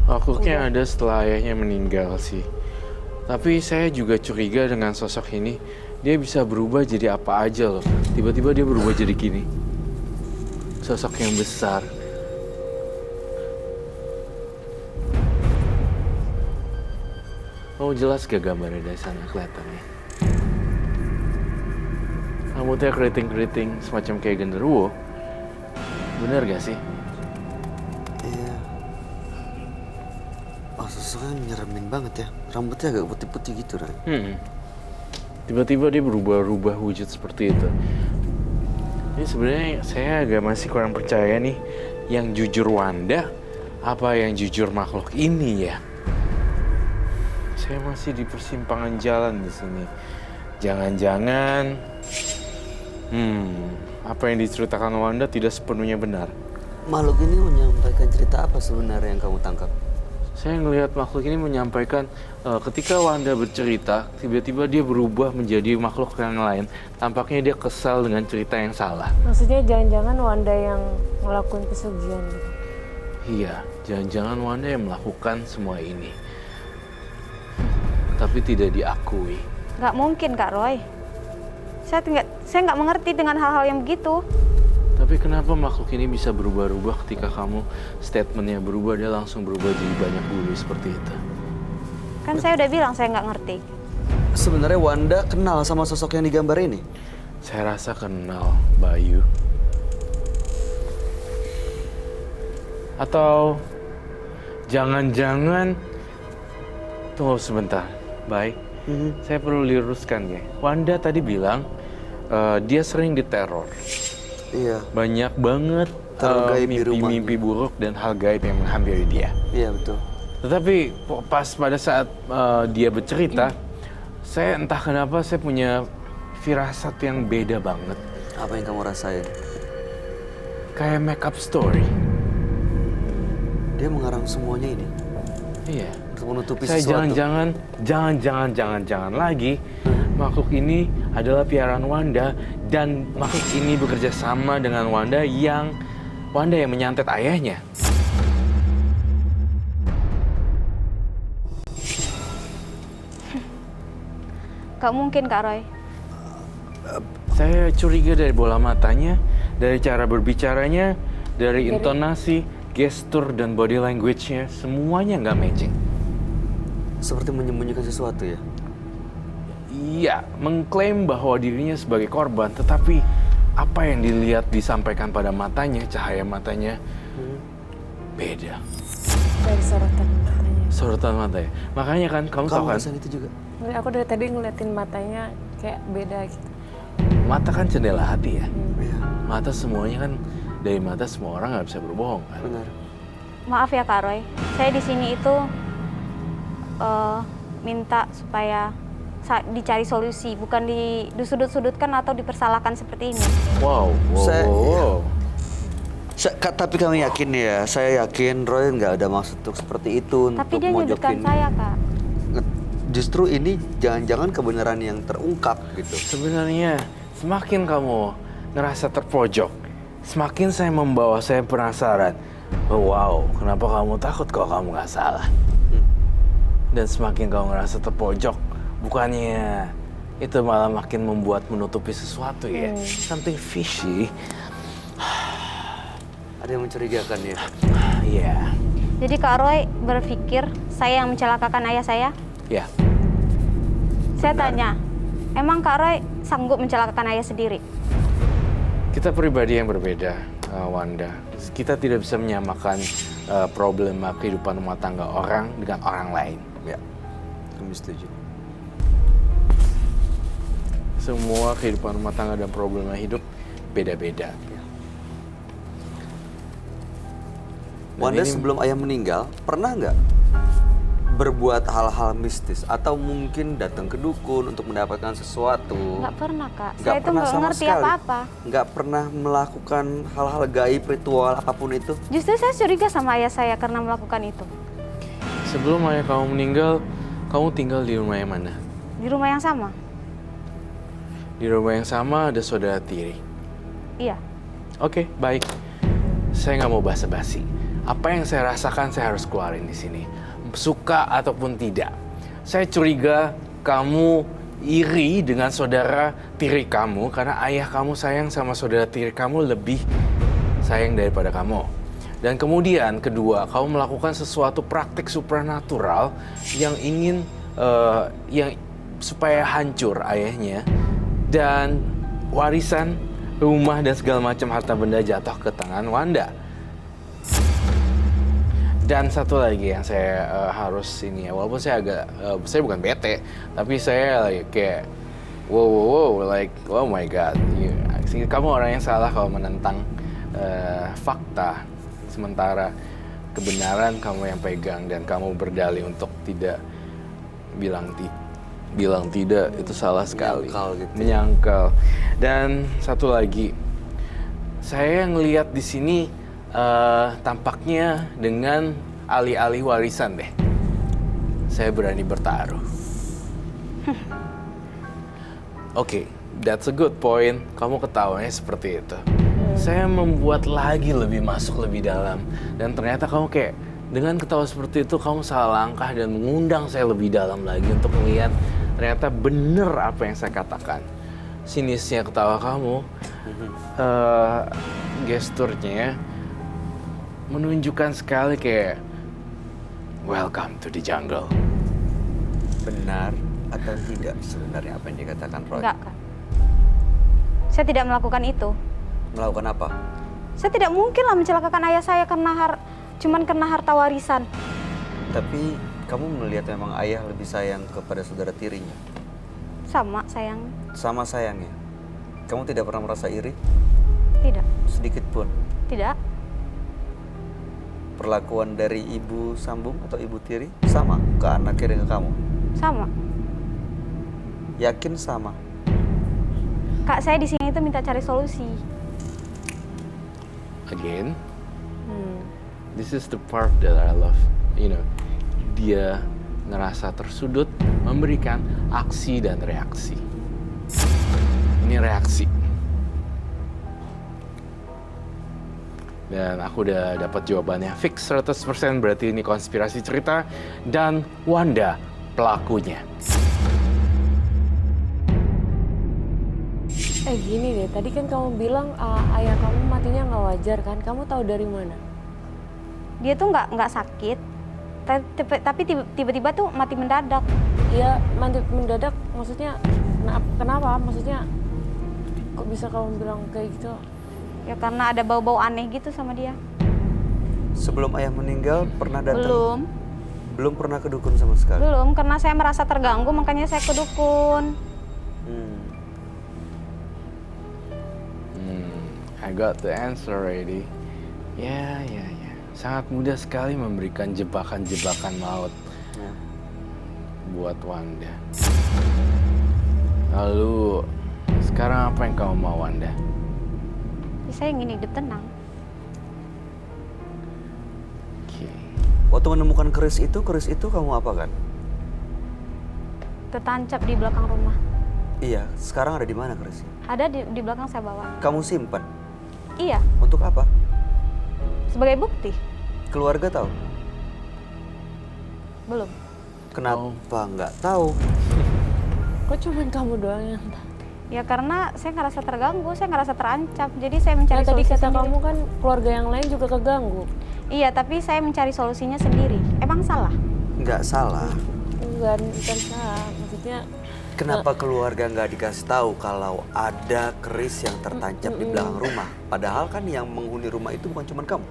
Speaker 5: Makhluknya ada setelah ayahnya meninggal sih. Tapi saya juga curiga dengan sosok ini. Dia bisa berubah jadi apa aja loh. Tiba-tiba dia berubah jadi gini. Sosok yang besar. Oh jelas gak gambarnya dari sana kelihatannya? Rambutnya keriting-keriting semacam kayak genderuwo. Bener gak sih?
Speaker 1: Iya. Oh sosoknya nyeremin banget ya. Rambutnya agak putih-putih gitu Roy.
Speaker 5: Tiba-tiba dia berubah-ubah wujud seperti itu. Ini sebenarnya saya agak masih kurang percaya nih, yang jujur Wanda apa yang jujur makhluk ini ya? Saya masih di persimpangan jalan di sini. Jangan-jangan, apa yang diceritakan Wanda tidak sepenuhnya benar.
Speaker 1: Makhluk ini menyampaikan cerita apa sebenarnya yang kamu tangkap?
Speaker 5: Saya melihat makhluk ini menyampaikan ketika Wanda bercerita, tiba-tiba dia berubah menjadi makhluk yang lain. Tampaknya dia kesal dengan cerita yang salah.
Speaker 2: Maksudnya jangan-jangan Wanda yang ngelakuin pesugihan gitu?
Speaker 5: Iya, jangan-jangan Wanda yang melakukan semua ini. Tapi tidak diakui.
Speaker 6: Nggak mungkin, Kak Roy. Saya nggak mengerti dengan hal-hal yang begitu.
Speaker 5: Tapi kenapa makhluk ini bisa berubah-ubah ketika kamu statementnya berubah, dia langsung berubah jadi banyak bulu seperti itu?
Speaker 6: Kan saya udah bilang saya nggak ngerti.
Speaker 1: Sebenarnya Wanda kenal sama sosok yang digambar ini?
Speaker 5: Saya rasa kenal, Bayu. Atau jangan-jangan... Tunggu sebentar, baik. Saya perlu luruskan ya. Wanda tadi bilang dia sering diteror.
Speaker 1: Iya.
Speaker 5: Banyak banget
Speaker 1: Teror gaib di rumahnya.
Speaker 5: mimpi buruk dan hal gaib yang menghampiri dia.
Speaker 1: Iya betul.
Speaker 5: Tetapi pas pada saat dia bercerita, saya entah kenapa saya punya firasat yang beda banget.
Speaker 1: Apa yang kamu rasain?
Speaker 5: Kayak make up story.
Speaker 1: Dia mengarang semuanya ini
Speaker 5: Iya.
Speaker 1: untuk menutupi
Speaker 5: Saya
Speaker 1: sesuatu.
Speaker 5: jangan lagi makhluk ini adalah piaraan Wanda dan makhluk ini bekerja sama dengan Wanda yang menyantet ayahnya.
Speaker 6: Nggak mungkin, Kak Roy.
Speaker 5: Saya curiga dari bola matanya, dari cara berbicaranya, dari intonasi, gestur, dan body language-nya, semuanya nggak matching.
Speaker 1: Seperti menyembunyikan sesuatu ya?
Speaker 5: Iya, mengklaim bahwa dirinya sebagai korban, tetapi apa yang dilihat disampaikan pada matanya, cahaya matanya, beda.
Speaker 2: Dari sorotan matanya.
Speaker 5: Sorotan mata ya? Makanya kan, kamu tahu kan?
Speaker 1: ngerasain itu juga?
Speaker 2: Aku dari tadi ngeliatin matanya kayak beda gitu.
Speaker 5: Mata kan jendela hati ya?
Speaker 1: Iya,
Speaker 5: Mata semuanya kan, dari mata semua orang nggak bisa berbohong kan?
Speaker 1: benar.
Speaker 6: Maaf ya Kak Roy, saya di sini itu minta supaya dicari solusi, bukan disudut-sudutkan atau dipersalahkan seperti ini.
Speaker 5: Wow, wow.
Speaker 1: Tapi kami yakin ya, saya yakin Roy nggak ada maksud untuk seperti itu.
Speaker 6: Tapi
Speaker 1: untuk
Speaker 6: dia nyudutkan
Speaker 1: mojokin.
Speaker 6: saya Kak.
Speaker 1: Justru ini jangan-jangan kebenaran yang terungkap gitu.
Speaker 5: Sebenarnya semakin kamu ngerasa terpojok, semakin saya membawa saya penasaran. Oh, wow, kenapa kamu takut kalau kamu nggak salah? Dan semakin kamu ngerasa terpojok, bukannya itu malah makin membuat menutupi sesuatu ya? Something fishy.
Speaker 1: Ada yang mencurigakan ya?
Speaker 5: Iya.
Speaker 6: Jadi Kak Roy berpikir saya yang mencelakakan ayah saya?
Speaker 5: Ya.
Speaker 6: Saya tanya, emang Kak Roy sanggup mencelakakan ayah sendiri?
Speaker 5: Kita pribadi yang berbeda, Wanda. Kita tidak bisa menyamakan problema kehidupan rumah tangga orang dengan orang lain.
Speaker 1: Ya, kami setuju.
Speaker 5: Semua kehidupan rumah tangga dan problema hidup beda-beda.
Speaker 1: Wanda
Speaker 5: ini-
Speaker 1: sebelum ayah meninggal, pernah nggak berbuat hal-hal mistis? Atau mungkin datang ke dukun untuk mendapatkan sesuatu?
Speaker 6: Nggak pernah Kak,
Speaker 1: Nggak
Speaker 6: saya itu
Speaker 1: pernah
Speaker 6: nggak
Speaker 1: sama
Speaker 6: ngerti
Speaker 1: sekali?
Speaker 6: apa-apa.
Speaker 1: Nggak pernah melakukan hal-hal gaib, ritual, apapun itu?
Speaker 6: Justru saya curiga sama ayah saya karena melakukan itu.
Speaker 5: Sebelum ayah kamu meninggal, kamu tinggal di rumah yang mana?
Speaker 6: Di rumah yang sama?
Speaker 5: Di rumah yang sama ada saudara tiri.
Speaker 6: Iya.
Speaker 5: Oke, baik. Saya nggak mau basa-basi. Apa yang saya rasakan saya harus keluarin di sini. Suka ataupun tidak. Saya curiga kamu iri dengan saudara tiri kamu karena ayah kamu sayang sama saudara tiri kamu lebih sayang daripada kamu. Dan kemudian kedua, kamu melakukan sesuatu praktik supranatural yang ingin yang supaya hancur ayahnya dan warisan rumah dan segala macam harta benda jatuh ke tangan Wanda. Dan satu lagi yang saya harus ini ya, walaupun saya agak, saya bukan bete, tapi saya kayak, wow, like, oh my god, kamu orang yang salah kalau menentang fakta, sementara kebenaran kamu yang pegang dan kamu berdalih untuk tidak bilang tidak, itu salah sekali.
Speaker 1: Menyangkal gitu.
Speaker 5: Menyangkal. Dan satu lagi, saya ngelihat di sini tampaknya dengan alih-alih warisan deh. Saya berani bertaruh. Oke, that's a good point. Kamu ketawanya seperti itu. Saya membuat lagi lebih masuk lebih dalam. Dan ternyata kamu kayak dengan ketawa seperti itu kamu salah langkah dan mengundang saya lebih dalam lagi untuk melihat ternyata bener apa yang saya katakan. Sinisnya ketawa kamu, gesturnya menunjukkan sekali kayak welcome to the jungle.
Speaker 1: Benar atau tidak sebenarnya apa yang dikatakan Roy?
Speaker 6: Enggak Kak. Saya tidak melakukan itu.
Speaker 1: Melakukan apa?
Speaker 6: Saya tidak mungkin lah mencelakakan ayah saya cuman karena harta warisan.
Speaker 1: Tapi kamu melihat memang ayah lebih sayang kepada saudara tirinya?
Speaker 6: Sama sayang.
Speaker 1: Sama sayangnya. Kamu tidak pernah merasa iri?
Speaker 6: Tidak.
Speaker 1: Sedikit pun?
Speaker 6: Tidak.
Speaker 1: Perlakuan dari ibu sambung atau ibu tiri sama ke anaknya dengan kamu?
Speaker 6: Sama.
Speaker 1: Yakin sama?
Speaker 6: Kak, saya di sini itu minta cari solusi.
Speaker 5: Again, this is the part that I love. You know, dia ngerasa tersudut, memberikan aksi dan reaksi. Ini reaksi. Dan aku udah dapat jawabannya fix 100%, berarti ini konspirasi cerita dan Wanda pelakunya.
Speaker 2: Gini deh, tadi kan kamu bilang ayah kamu matinya nggak wajar kan? Kamu tahu dari mana?
Speaker 6: Dia tuh nggak sakit, tapi tiba-tiba tuh mati mendadak.
Speaker 2: Ya mati mendadak, maksudnya kenapa? Maksudnya kok bisa kamu bilang kayak gitu?
Speaker 6: Ya karena ada bau-bau aneh gitu sama dia.
Speaker 1: Sebelum ayah meninggal pernah datang?
Speaker 6: Belum.
Speaker 1: Belum pernah ke dukun sama sekali?
Speaker 6: Belum, karena saya merasa terganggu makanya saya ke dukun.
Speaker 5: I got the answer already. Ya. Sangat mudah sekali memberikan jebakan-jebakan maut buat Wanda. Lalu, sekarang apa yang kamu mau, Wanda?
Speaker 6: Ya, saya ingin hidup tenang.
Speaker 5: Oke.
Speaker 1: Waktu menemukan keris itu kamu apa kan?
Speaker 6: Tertancap di belakang rumah.
Speaker 1: Iya, sekarang ada di mana kerisnya?
Speaker 6: Ada di belakang saya bawa.
Speaker 1: Kamu simpan?
Speaker 6: Iya,
Speaker 1: Untuk apa?
Speaker 6: sebagai bukti.
Speaker 1: Keluarga tahu?
Speaker 6: Belum.
Speaker 1: Kenapa nggak tahu?
Speaker 2: Kok cuman kamu doang yang tahu?
Speaker 6: Ya karena saya ngerasa terganggu, saya ngerasa terancam. Jadi saya mencari
Speaker 2: Tadi
Speaker 6: solusi
Speaker 2: kata
Speaker 6: sendiri.
Speaker 2: kamu kan keluarga yang lain juga keganggu.
Speaker 6: Iya, tapi saya mencari solusinya sendiri. Emang salah?
Speaker 1: Nggak salah.
Speaker 2: Enggak, bukan salah. Maksudnya
Speaker 1: Kenapa keluarga nggak dikasih tahu kalau ada keris yang tertancap di belakang rumah? Padahal kan yang menghuni rumah itu bukan cuma kamu.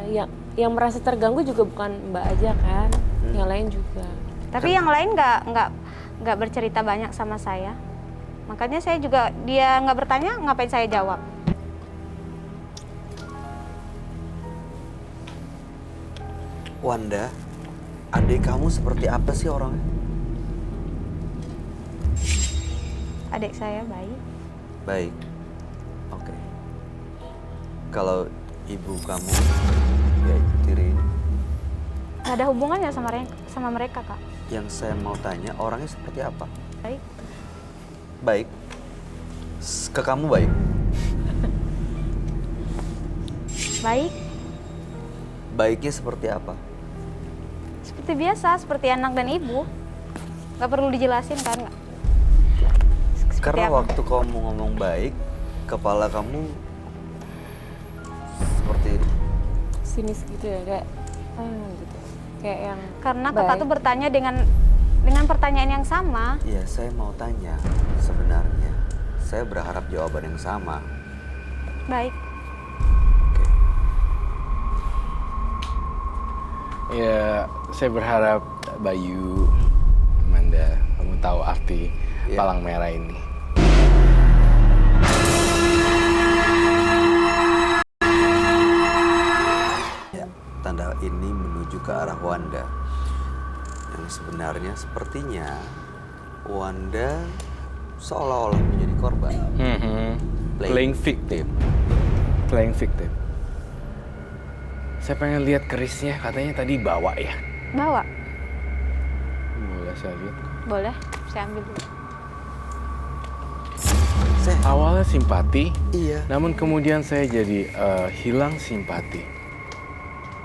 Speaker 2: ya, yang merasa terganggu juga bukan Mbak aja kan, yang lain juga.
Speaker 6: Tapi yang lain nggak bercerita banyak sama saya. Makanya saya juga, dia nggak bertanya, ngapain saya jawab?
Speaker 1: Wanda, adik kamu seperti apa sih orangnya?
Speaker 6: Adik saya baik.
Speaker 1: Baik. Oke. Kalau ibu kamu, ya ibu tiri ini,
Speaker 6: Nggak ada hubungannya sama mereka, Kak.
Speaker 1: yang saya mau tanya orangnya seperti apa?
Speaker 6: Baik.
Speaker 1: Baik. Ke kamu baik?
Speaker 6: Baik.
Speaker 1: Baiknya seperti apa?
Speaker 6: Seperti biasa, seperti anak dan ibu. Nggak perlu dijelasin kan? Seperti
Speaker 1: Karena
Speaker 6: apa?
Speaker 1: waktu kamu ngomong baik, kepala kamu seperti ini.
Speaker 2: Sinis gitu ya, kayak gitu. Kayak yang
Speaker 6: Karena
Speaker 2: baik.
Speaker 6: kakak tuh bertanya dengan pertanyaan yang sama.
Speaker 1: Iya, saya mau tanya sebenarnya. Saya berharap jawaban yang sama.
Speaker 6: Baik.
Speaker 1: Oke.
Speaker 5: Ya, saya berharap Bayu, Amanda, kamu tahu arti
Speaker 1: Iya.
Speaker 5: palang merah ini.
Speaker 1: Ya, tanda ini menuju ke arah Wanda. Yang sebenarnya sepertinya Wanda seolah-olah menjadi korban.
Speaker 5: Playing victim. Playing victim. Saya pengen lihat kerisnya, katanya tadi bawa ya.
Speaker 6: Bawa.
Speaker 5: Boleh saya lihat?
Speaker 6: Boleh, saya ambil dulu.
Speaker 5: Awalnya simpati,
Speaker 1: Iya.
Speaker 5: namun kemudian saya jadi hilang simpati.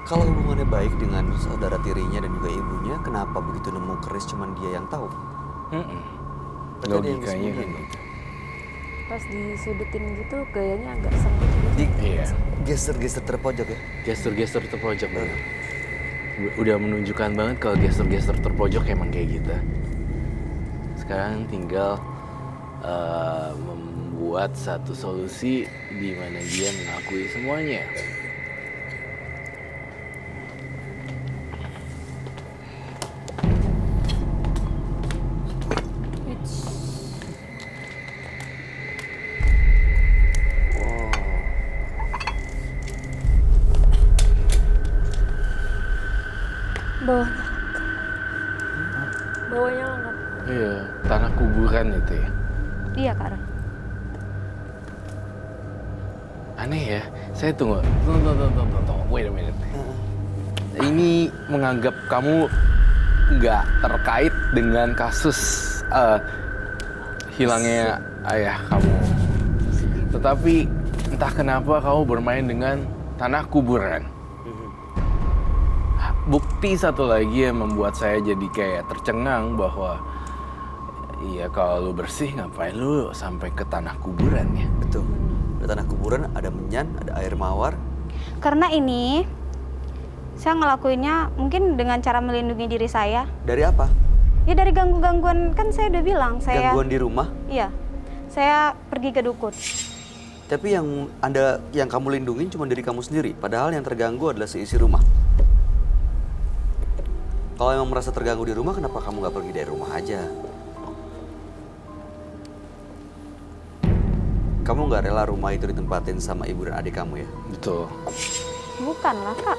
Speaker 1: Kalau hubungannya baik dengan saudara tirinya dan juga ibunya, kenapa begitu nemu keris cuman dia yang tahu? Berarti ada yang
Speaker 5: Logikanya kan
Speaker 1: disembunyiin.
Speaker 5: gitu.
Speaker 2: pas disudutin gitu gayanya agak sengit gitu.
Speaker 1: Di
Speaker 5: Iya.
Speaker 1: geser-geser terpojok ya?
Speaker 5: Gestur-gestur terpojok banget. Udah menunjukkan banget kalau gestur-gestur terpojok emang kayak gitu. Sekarang tinggal membuat satu solusi di mana dia mengakui semuanya.
Speaker 2: Bawahnya bawahnya lengkap.
Speaker 5: Iya, tanah kuburan itu ya.
Speaker 6: Iya, Kak Ron.
Speaker 5: Aneh ya, saya tunggu. Wait a minute. Ini menganggap kamu nggak terkait dengan kasus hilangnya ayah kamu. Tetapi entah kenapa kamu bermain dengan tanah kuburan. Bukti satu lagi yang membuat saya jadi kayak tercengang bahwa iya kalau lu bersih ngapain lu sampai ke tanah kuburan ya?
Speaker 1: Betul. Ada tanah kuburan, ada menyan, ada air mawar.
Speaker 6: Karena ini saya ngelakuinnya mungkin dengan cara melindungi diri saya.
Speaker 1: Dari apa?
Speaker 6: Ya dari gangguan kan saya udah bilang saya.
Speaker 1: Gangguan di rumah?
Speaker 6: Iya. Saya pergi ke dukun.
Speaker 1: Tapi yang kamu lindungin cuma diri kamu sendiri, padahal yang terganggu adalah seisi rumah. Kalau emang merasa terganggu di rumah, kenapa kamu nggak pergi dari rumah aja? Kamu nggak rela rumah itu ditempatin sama ibu dan adik kamu ya?
Speaker 5: Betul.
Speaker 6: Bukanlah, Kak.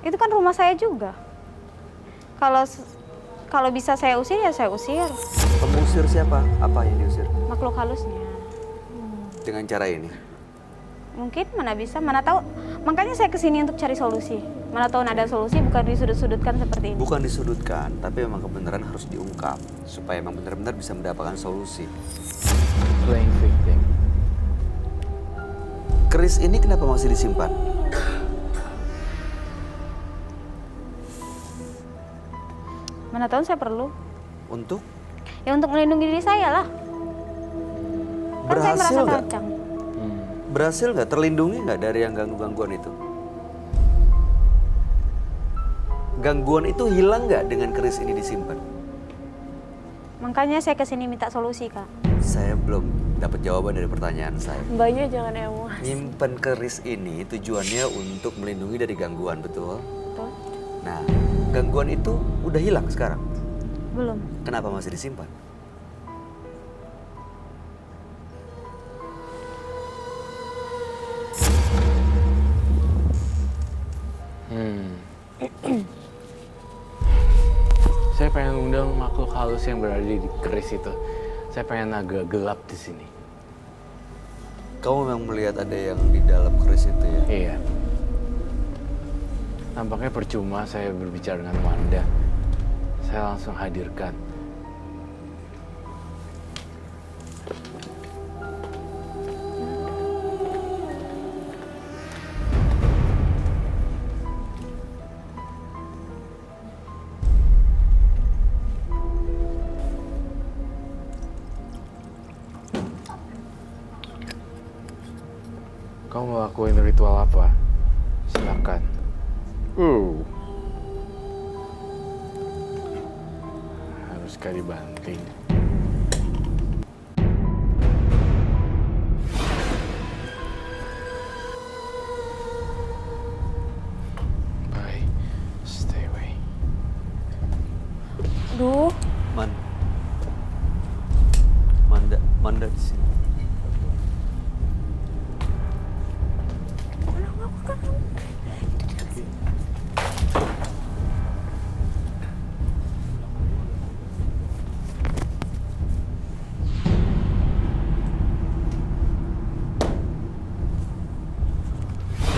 Speaker 6: Itu kan rumah saya juga. Kalau bisa saya usir, ya saya usir.
Speaker 1: Pengusir siapa? Apa yang diusir?
Speaker 6: Makhluk halusnya.
Speaker 1: Dengan cara ini?
Speaker 6: Mungkin mana bisa, mana tahu. Makanya saya kesini untuk cari solusi. Mana tahu ada solusi, bukan disudut-sudutkan seperti ini.
Speaker 1: Bukan disudutkan, tapi memang kebenaran harus diungkap. Supaya memang benar-benar bisa mendapatkan solusi.
Speaker 5: Playing victim.
Speaker 1: Keris ini kenapa masih disimpan?
Speaker 6: Mana tahu saya perlu.
Speaker 1: Untuk?
Speaker 6: Ya untuk melindungi diri saya lah. Kan saya
Speaker 1: Berhasil
Speaker 6: merasa
Speaker 1: nggak?
Speaker 6: terancam.
Speaker 1: Berhasil nggak? Terlindungi nggak dari yang gangguan itu? Gangguan itu hilang nggak dengan keris ini disimpan?
Speaker 6: Makanya saya kesini minta solusi, Kak.
Speaker 1: Saya belum dapat jawaban dari pertanyaan saya.
Speaker 2: Mbaknya jangan emosi.
Speaker 1: Nyimpen keris ini tujuannya untuk melindungi dari gangguan, betul?
Speaker 6: Betul?
Speaker 1: Nah, gangguan itu udah hilang sekarang.
Speaker 6: Belum.
Speaker 1: Kenapa masih disimpan?
Speaker 5: Saya pengen undang makhluk halus yang berada di keris itu. Saya pengen agak gelap di sini.
Speaker 1: Kamu memang melihat ada yang di dalam keris itu ya?
Speaker 5: Iya. Nampaknya percuma saya berbicara dengan Wanda. Saya langsung hadirkan. Kamu mau lakuin ritual apa? Silakan. Harus kali banting. Bye. Stay away.
Speaker 2: Duh,
Speaker 1: Manda di sini.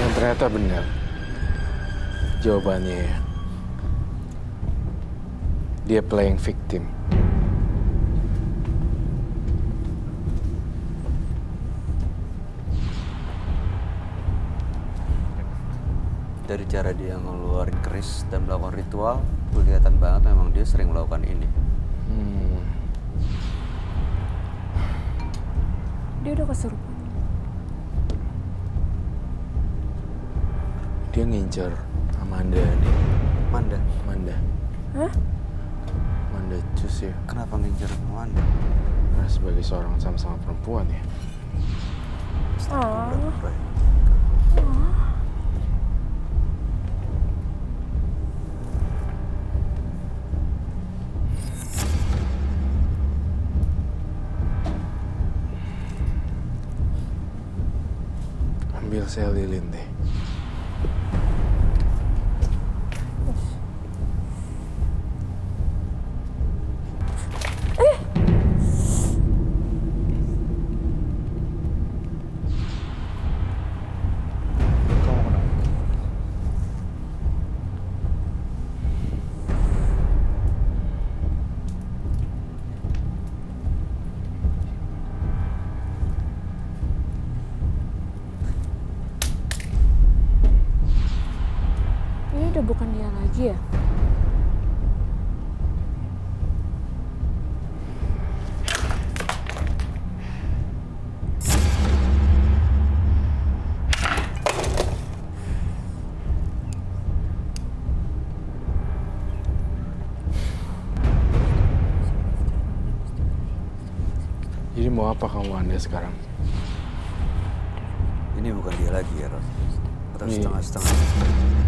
Speaker 5: Dan ternyata benar. Jawabannya ya. Dia playing victim.
Speaker 1: Dari cara dia ngeluarin keris dan melakukan ritual, kelihatan banget memang dia sering melakukan ini.
Speaker 2: dia udah kesurupan.
Speaker 5: Dia ngincer Amanda nih.
Speaker 1: Manda?
Speaker 5: Amanda.
Speaker 2: Hah?
Speaker 5: Amanda Cus ya.
Speaker 1: Kenapa ngincer Manda?
Speaker 5: Karena sebagai seorang sama-sama perempuan ya.
Speaker 2: Oh.
Speaker 5: Ambil saya lilin deh.
Speaker 2: Ini udah bukan dia lagi ya?
Speaker 5: Jadi mau apa kamu Anda sekarang?
Speaker 1: Ini bukan dia lagi ya, Ron? Atau
Speaker 5: Iya.
Speaker 1: setengah-setengah?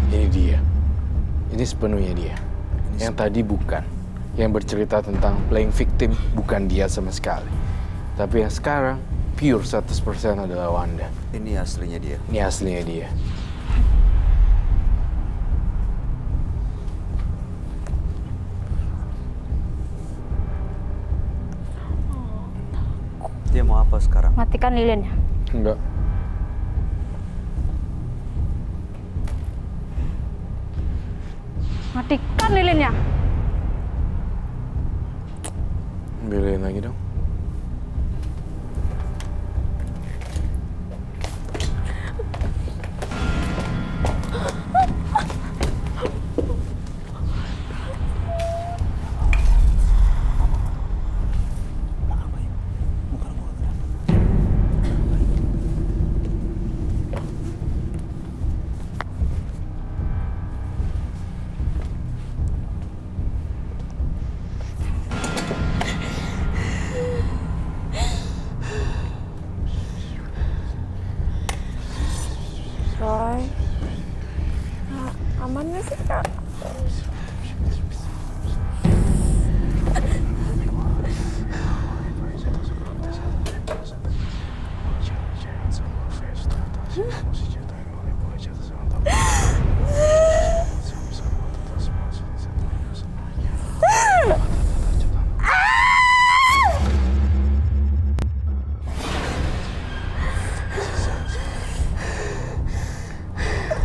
Speaker 5: Ini dia. Ini sepenuhnya dia. Yang tadi bukan. Yang bercerita tentang playing victim bukan dia sama sekali. Tapi yang sekarang pure 100% adalah Wanda.
Speaker 1: Ini aslinya dia.
Speaker 5: Ini aslinya dia.
Speaker 1: Dia mau apa sekarang?
Speaker 6: Matikan lilinnya.
Speaker 5: Enggak.
Speaker 6: Matikan lilinnya.
Speaker 5: Belain lagi dong.
Speaker 2: Roy, aman gak sih Kak?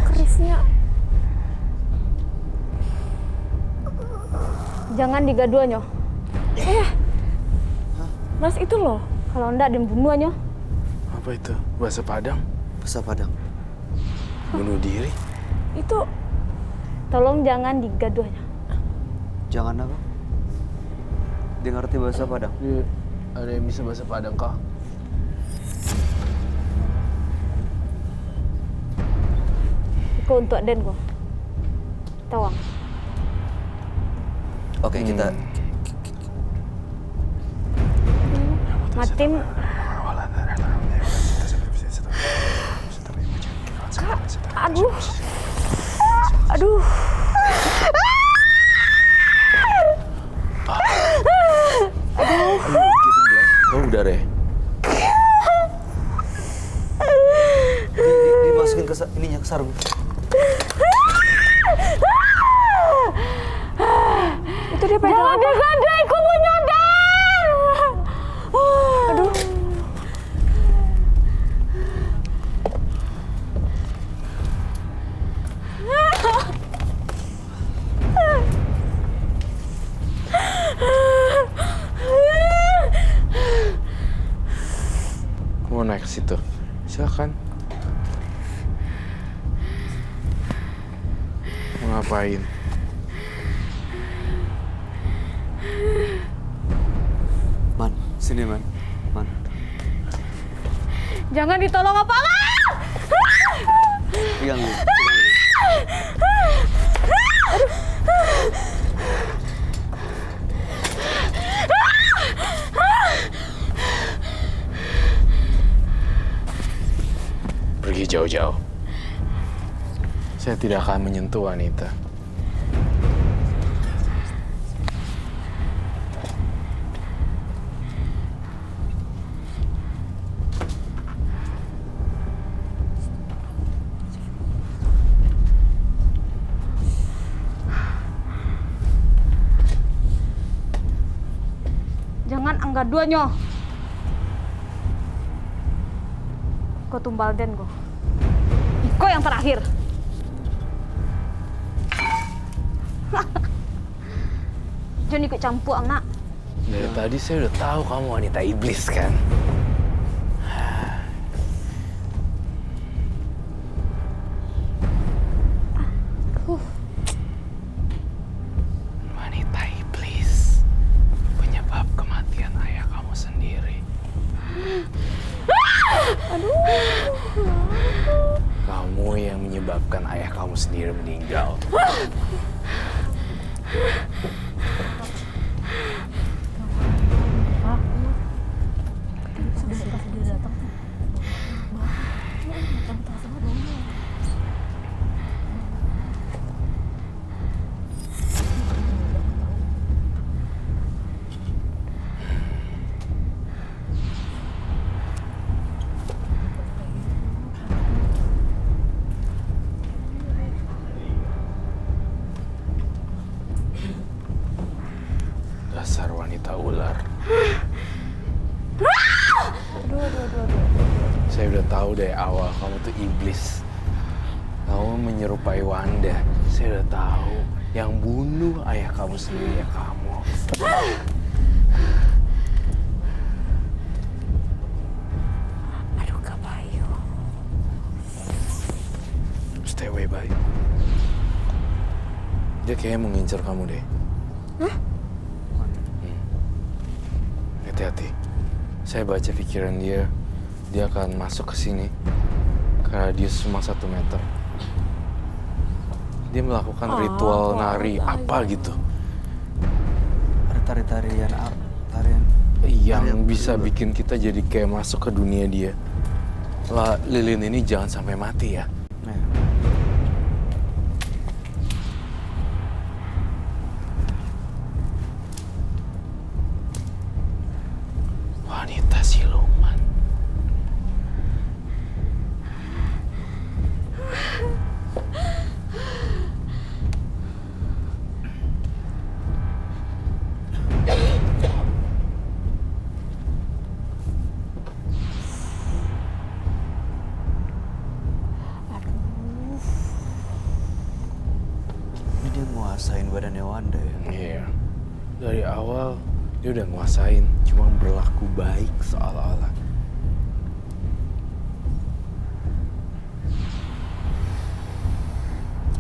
Speaker 2: Kerisnya
Speaker 6: Jangan digaduannya.
Speaker 2: Mas itu loh.
Speaker 6: Kalau ndak dibunuhnya.
Speaker 5: Apa itu? Bahasa Padang?
Speaker 1: Bahasa Padang.
Speaker 5: Bunuh diri?
Speaker 2: Itu
Speaker 6: Tolong jangan digaduhnya.
Speaker 1: Jangan apa? Dia ngerti bahasa Padang.
Speaker 5: Dia ada yang bisa bahasa Padang kah?
Speaker 6: Iko untuk den ko. Tawang.
Speaker 1: Oke, kita
Speaker 6: Matim
Speaker 2: aduh. Aduh.
Speaker 5: Oh, udah deh.
Speaker 1: dimasukin ke ininya ke sarung.
Speaker 2: Itu dia pegang apa?
Speaker 6: digaduh, Iko mau nyadar.
Speaker 2: Aduh.
Speaker 5: Mau naik ke situ? Silakan. Mau ngapain?
Speaker 1: Man, sini man. Man.
Speaker 6: Jangan ditolong apa-apa.
Speaker 1: Pegang dulu. Pegang dulu.
Speaker 5: Pergi jauh-jauh. Saya tidak akan menyentuh wanita.
Speaker 6: Jangan angga duanya. Kau tumbal den ko. Iko yang terakhir. Jangan ikut campur anak.
Speaker 5: Dari tadi saya udah tahu kamu wanita iblis kan? Wanita iblis. Penyebab kematian ayah kamu sendiri. Kamu yang menyebabkan ayah kamu sendiri meninggal. Dasar wanita ular. Saya udah tahu dari awal kamu tuh iblis. Kamu menyerupai Wanda. Saya udah tahu yang bunuh ayah kamu sendiri ya kamu.
Speaker 2: Aduh, Kak Bayu.
Speaker 5: Stay away, Bayu. Dia kayaknya mau ngincer kamu deh.
Speaker 2: Hah?
Speaker 5: Hati-hati. Saya baca pikiran dia. Dia akan masuk ke sini ke radius cuma 1 meter. Dia melakukan ritual nari apa gitu.
Speaker 1: Ada tarian
Speaker 5: Yang bisa bikin kita jadi kayak masuk ke dunia dia. Lah, lilin ini jangan sampai mati ya. Wanita siluman.
Speaker 1: Ini dia nguasain badannya Wanda ya.
Speaker 5: Iya. Dari awal dia udah nguasain, cuma berlaku baik seolah-olah.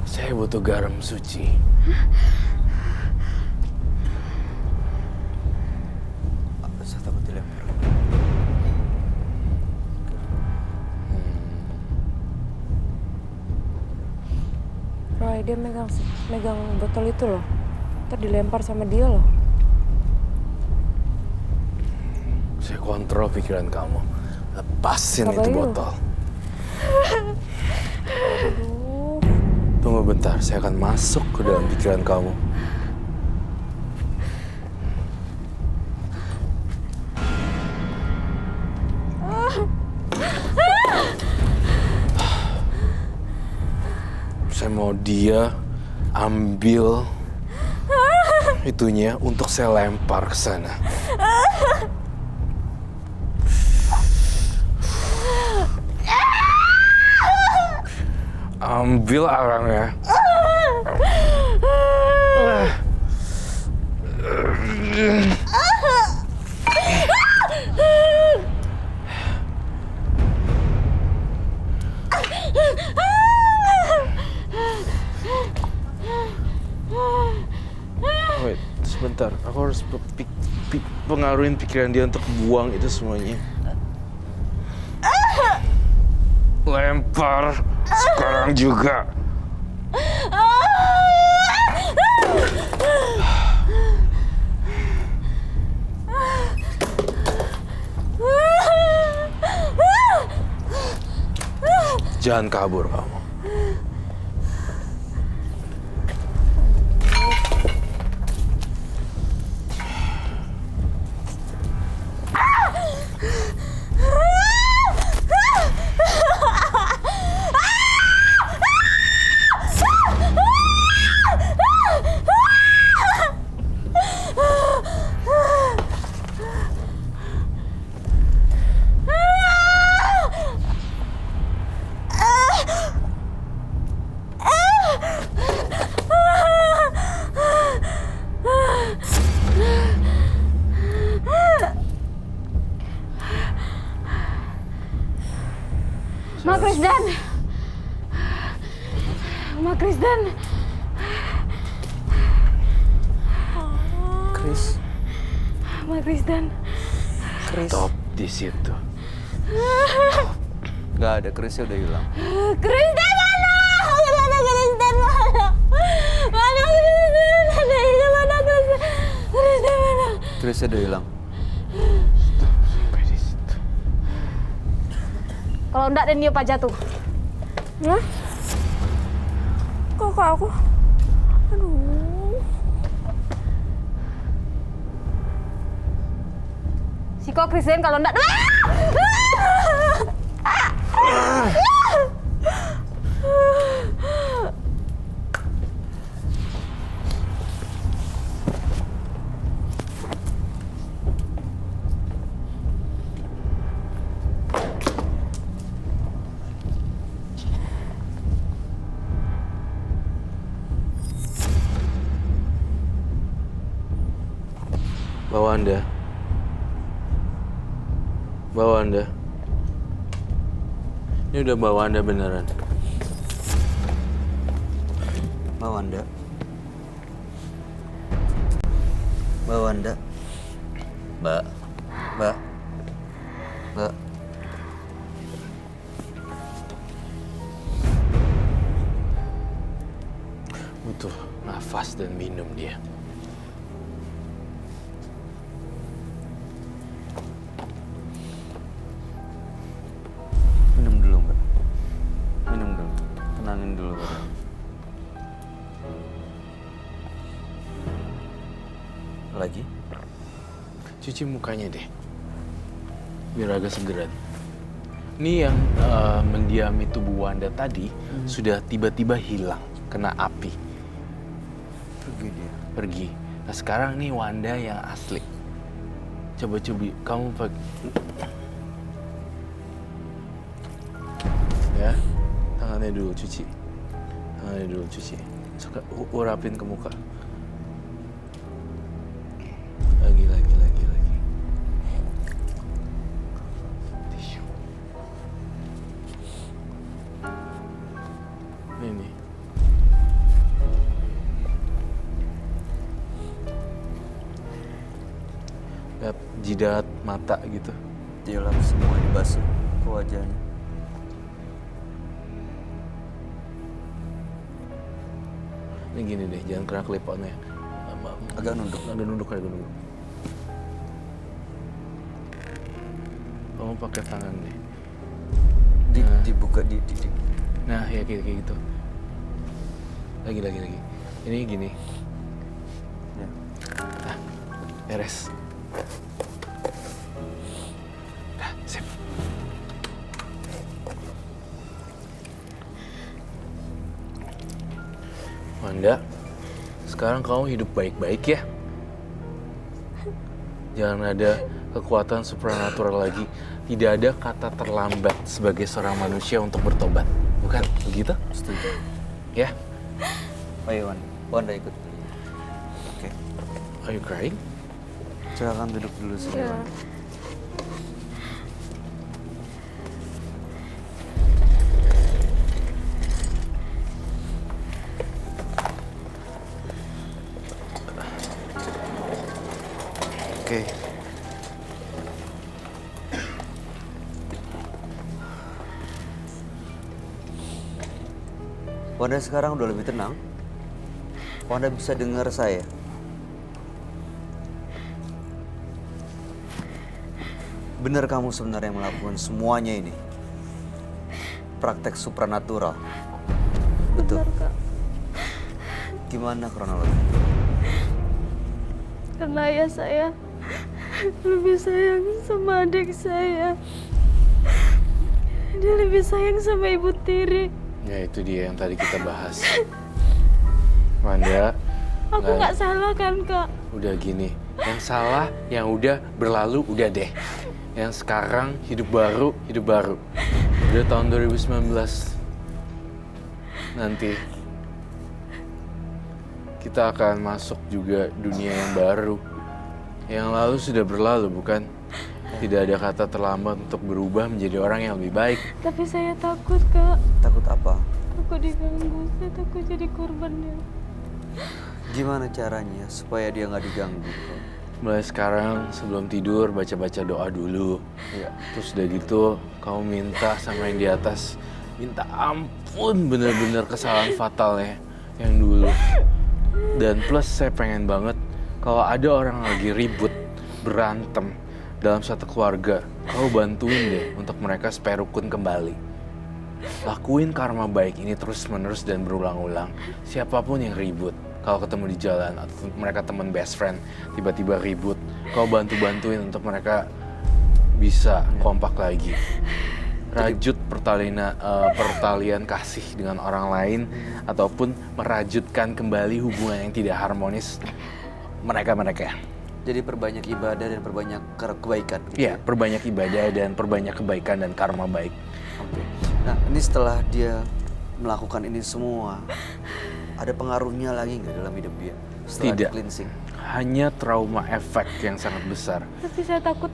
Speaker 5: Saya butuh garam suci.
Speaker 1: Saya takut dilempar.
Speaker 2: Roy, dia megang botol itu loh. Ntar dilempar sama dia loh.
Speaker 5: Saya kontrol pikiran kamu. Lepasin
Speaker 2: Kak
Speaker 5: itu
Speaker 2: Bayu.
Speaker 5: botol. Tunggu bentar, saya akan masuk ke dalam pikiran kamu. Saya mau dia ambil itunya untuk saya lempar ke sana. Ambil arangnya. Wait, sebentar. Aku harus pengaruhin pikiran dia untuk buang itu semuanya. Lempar sekarang juga. Jangan kabur kamu.
Speaker 6: Ma Krisdan.
Speaker 1: Chris.
Speaker 6: Ma Krisdan.
Speaker 1: Chris.
Speaker 5: Stop di situ.
Speaker 1: Gak ada, Chrisnya udah hilang.
Speaker 6: Krisdan mana? Mana Krisdan mana? Mana Krisdan? Mana Krisdan? Krisdan mana?
Speaker 1: Chrisnya udah hilang.
Speaker 5: Sampai di situ.
Speaker 6: Kalau enggak dan dia Pak jatuh.
Speaker 2: Hah? Kok aku? Aduh.
Speaker 6: Siko Krisdan kalau enggak.
Speaker 5: Mbak Wanda. Mbak Wanda. Ini udah Mbak Wanda beneran.
Speaker 1: Mbak Wanda. Mbak Wanda. Mbak. Mbak. Mbak.
Speaker 5: Butuh nafas dan minum dia.
Speaker 1: Minum dulu, Mbak. Minum dulu. Tenangin dulu, Mbak. Lagi?
Speaker 5: Cuci mukanya deh. Biar agak segeran. Ini yang mendiami tubuh Wanda tadi sudah tiba-tiba hilang, kena api.
Speaker 1: Pergi dia.
Speaker 5: Pergi. Nah sekarang nih Wanda yang asli. Coba kamu ya, tangannya dulu cuci. Tangannya dulu cuci. Suka urapin ke muka. Lagi. Tisu. Ini. Lihat jidat, mata gitu.
Speaker 1: Dialah semua dibasuh ke wajahnya.
Speaker 5: Ini gini deh, jangan kena clip-on-nya.
Speaker 1: Agak nunduk.
Speaker 5: Agak nunduk. Kamu pakai tangan deh.
Speaker 1: Dibuka di.
Speaker 5: Nah, ya kayak gitu. Lagi. Ini gini.
Speaker 1: Ya.
Speaker 5: Nah, beres. Dah, sip. Wanda, sekarang kamu hidup baik-baik ya. Jangan ada kekuatan supranatural lagi. Tidak ada kata terlambat sebagai seorang manusia untuk bertobat. Bukan begitu?
Speaker 1: Setuju.
Speaker 5: Ya?
Speaker 1: Ayo, Wanda. Wanda ikut. Oke.
Speaker 5: Are you crying?
Speaker 1: Silakan duduk dulu sini,
Speaker 2: Iya.
Speaker 1: Wanda. Oke. Wanda sekarang udah lebih tenang. Wanda bisa dengar saya. Benar kamu sebenarnya melakukan semuanya ini. Praktek supranatural. Betul.
Speaker 6: Benar, Kak.
Speaker 1: Gimana kronologi?
Speaker 6: Karena ayah saya lebih sayang sama adik saya. Dia lebih sayang sama ibu tiri.
Speaker 5: Ya itu dia yang tadi kita bahas. Wanda,
Speaker 6: Aku nggak salah kan, Kak?
Speaker 5: udah gini. Yang salah, yang udah berlalu, udah deh. Yang sekarang hidup baru. Udah tahun 2019. Nanti kita akan masuk juga dunia yang baru. Yang lalu sudah berlalu, bukan? Tidak ada kata terlambat untuk berubah menjadi orang yang lebih baik.
Speaker 6: Tapi saya takut, Kak.
Speaker 1: Takut apa?
Speaker 6: Takut diganggu. Saya takut jadi korbannya.
Speaker 1: Gimana caranya supaya dia nggak diganggu?
Speaker 5: Mulai sekarang sebelum tidur baca-baca doa dulu.
Speaker 1: Ya.
Speaker 5: Terus udah gitu kamu minta sama yang di atas, minta ampun bener-bener kesalahan fatalnya yang dulu. Dan plus saya pengen banget kalau ada orang lagi ribut, berantem dalam satu keluarga, kamu bantuin deh untuk mereka supaya rukun kembali. Lakuin karma baik ini terus-menerus dan berulang-ulang. Siapapun yang ribut, kalau ketemu di jalan atau mereka teman best friend tiba-tiba ribut, kau bantuin untuk mereka bisa kompak lagi. Rajut pertalian kasih dengan orang lain ataupun merajutkan kembali hubungan yang tidak harmonis mereka.
Speaker 1: Jadi perbanyak ibadah dan perbanyak kebaikan. Gitu
Speaker 5: Iya, perbanyak ibadah dan perbanyak kebaikan dan karma baik.
Speaker 1: Oke. Nah, ini setelah dia melakukan ini semua, ada pengaruhnya lagi nggak dalam hidup dia? Setelah
Speaker 5: Tidak.
Speaker 1: di cleansing?
Speaker 5: hanya trauma efek yang sangat besar.
Speaker 2: Tapi saya takut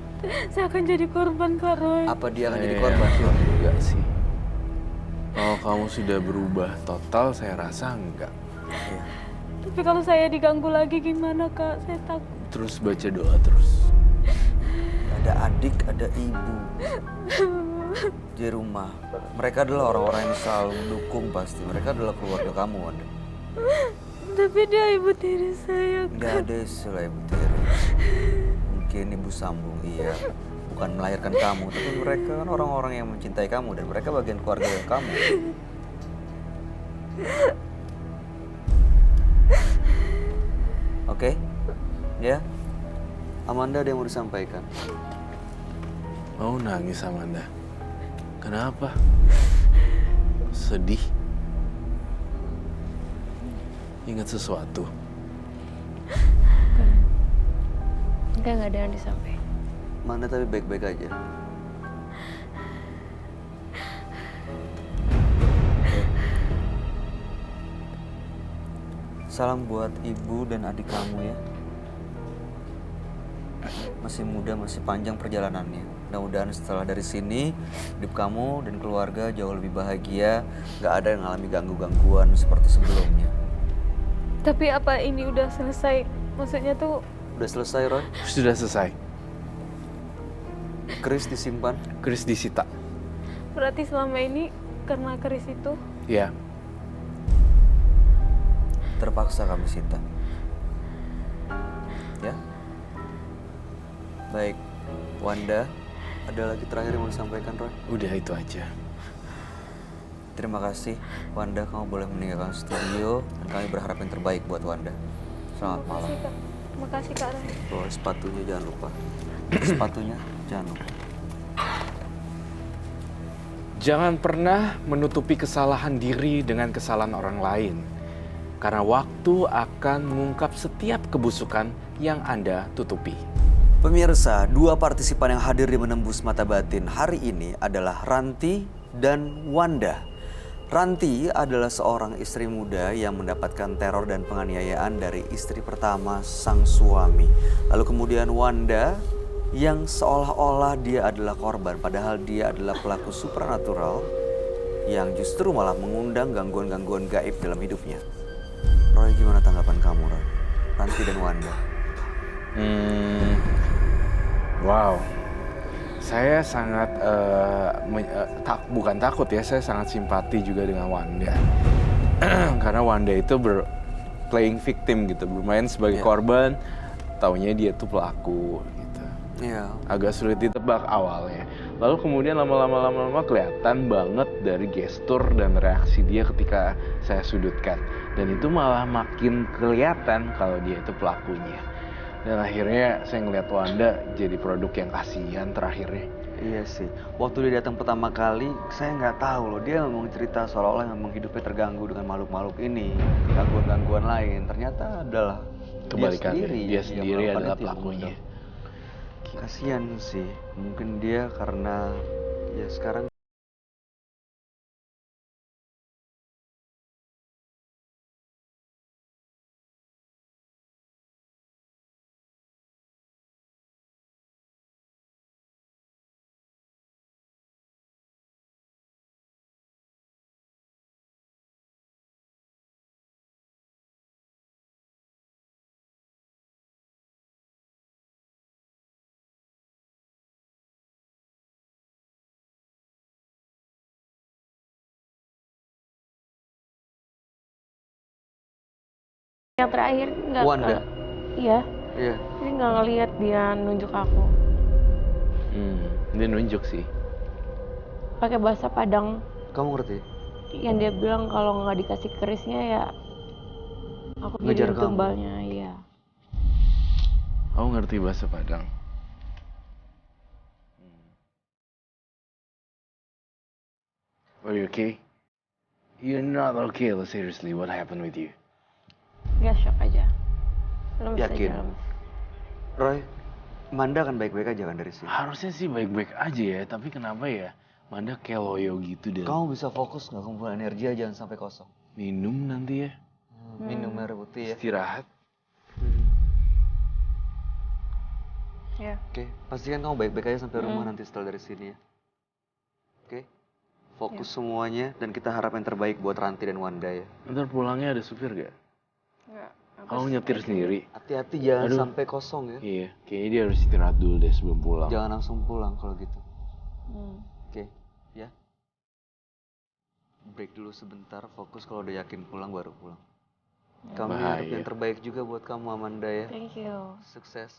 Speaker 2: saya akan jadi korban, Kak Roy.
Speaker 1: Apa dia akan jadi korban?
Speaker 5: Enggak sih. Kalau kamu sudah berubah total, saya rasa enggak.
Speaker 1: Iya.
Speaker 2: Tapi kalau saya diganggu lagi gimana, Kak? Saya takut.
Speaker 5: Terus baca doa terus.
Speaker 1: Ada adik, ada ibu di rumah. Mereka adalah orang-orang yang selalu mendukung pasti. Mereka adalah keluarga kamu, Wanda.
Speaker 2: Tapi dia ibu tiri saya, Kak.
Speaker 1: Nggak ada istilah ibu tiri. Mungkin ibu sambung, iya. Bukan melahirkan kamu, tapi mereka kan orang-orang yang mencintai kamu dan mereka bagian keluarga kamu. Oke, ya. Amanda ada yang mau disampaikan.
Speaker 5: Mau nangis, Amanda? Kenapa? Sedih? Ingat sesuatu?
Speaker 2: Enggak ada yang disampaikan.
Speaker 1: Amanda tapi baik-baik aja. Salam buat ibu dan adik kamu ya. Masih muda, masih panjang perjalanannya. Mudah-mudahan setelah dari sini, hidup kamu dan keluarga jauh lebih bahagia. Gak ada yang mengalami gangguan seperti sebelumnya.
Speaker 2: Tapi apa ini udah selesai? Maksudnya tuh
Speaker 1: Udah selesai, Roy?
Speaker 5: Sudah selesai.
Speaker 1: Keris disimpan?
Speaker 5: Keris disita.
Speaker 2: berarti selama ini karena keris itu?
Speaker 5: Ya.
Speaker 1: Terpaksa kami sita. Ya. Baik, Wanda, ada lagi terakhir yang mau disampaikan, Roy?
Speaker 5: Udah itu aja.
Speaker 1: Terima kasih, Wanda. Kamu boleh meninggalkan studio dan kami berharap yang terbaik buat Wanda. Selamat malam.
Speaker 2: Terima kasih, Kak Ray.
Speaker 1: Bawa sepatunya jangan lupa. Sepatunya jangan lupa.
Speaker 5: Jangan pernah menutupi kesalahan diri dengan kesalahan orang lain. Karena waktu akan mengungkap setiap kebusukan yang Anda tutupi.
Speaker 1: Pemirsa, dua partisipan yang hadir di Menembus Mata Batin hari ini adalah Ranti dan Wanda. Ranti adalah seorang istri muda yang mendapatkan teror dan penganiayaan dari istri pertama sang suami. Lalu kemudian Wanda yang seolah-olah dia adalah korban, padahal dia adalah pelaku supernatural yang justru malah mengundang gangguan-gangguan gaib dalam hidupnya. Roy, gimana tanggapan kamu, Roy? Ranti dan Wanda.
Speaker 5: Wow, saya sangat bukan takut ya, saya sangat simpati juga dengan Wanda. Karena Wanda itu playing victim gitu, bermain sebagai korban, taunya dia tuh pelaku gitu.
Speaker 1: Iya.
Speaker 5: Agak sulit ditebak awalnya. Lalu kemudian lama-lama kelihatan banget dari gestur dan reaksi dia ketika saya sudutkan. Dan itu malah makin kelihatan kalau dia itu pelakunya. Dan akhirnya saya ngeliat Wanda jadi produk yang kasihan terakhirnya.
Speaker 1: Iya sih, waktu dia datang pertama kali, saya nggak tahu loh, dia memang cerita seolah-olah memang hidupnya terganggu dengan makhluk-makhluk ini, gangguan-gangguan lain. Ternyata adalah
Speaker 5: Kebalikannya, dia
Speaker 1: yang
Speaker 5: sendiri
Speaker 1: melakukan
Speaker 5: adalah
Speaker 1: itu.
Speaker 5: pelakunya.
Speaker 1: Kasihan sih, mungkin dia karena ya sekarang
Speaker 2: Yang terakhir nggak.
Speaker 1: Wanda.
Speaker 2: Iya.
Speaker 1: Iya.
Speaker 2: Ini nggak ngelihat dia nunjuk aku.
Speaker 5: Dia nunjuk sih.
Speaker 2: Pakai bahasa Padang.
Speaker 1: Kamu ngerti?
Speaker 2: Yang dia bilang kalau nggak dikasih kerisnya ya aku
Speaker 1: Ngejar
Speaker 2: jadi
Speaker 1: kamu.
Speaker 2: tumbalnya. Iya.
Speaker 5: Aku ngerti bahasa Padang. Are you okay? You're not okay. Seriously, what happened with you?
Speaker 2: Nggak shock aja. Lemes
Speaker 1: Yakin?
Speaker 2: aja, lemes.
Speaker 1: Roy, Manda akan baik-baik aja kan dari sini?
Speaker 5: Harusnya sih baik-baik aja ya, tapi kenapa ya Manda kayak loyo gitu dan
Speaker 1: Kamu bisa fokus nggak kumpul energi aja, jangan sampai kosong.
Speaker 5: minum nanti ya,
Speaker 1: Minum air putih ya.
Speaker 5: istirahat.
Speaker 2: Ya.
Speaker 1: Oke, pastikan kamu baik-baik aja sampai rumah nanti setelah dari sini ya. Oke, fokus semuanya dan kita harap yang terbaik buat Ranti dan Wanda ya.
Speaker 5: Ntar pulangnya ada supir gak?
Speaker 2: Enggak.
Speaker 5: Kamu nyetir sendiri?
Speaker 1: Hati-hati jangan
Speaker 5: Aduh.
Speaker 1: sampai kosong ya.
Speaker 5: Iya, kayaknya dia harus istirahat dulu deh sebelum pulang.
Speaker 1: Jangan langsung pulang kalau gitu. Oke, ya. Break dulu sebentar, fokus kalau udah yakin pulang baru pulang. Kami harap
Speaker 5: Bahaya.
Speaker 1: yang terbaik juga buat kamu Amanda ya.
Speaker 2: Thank you.
Speaker 1: Sukses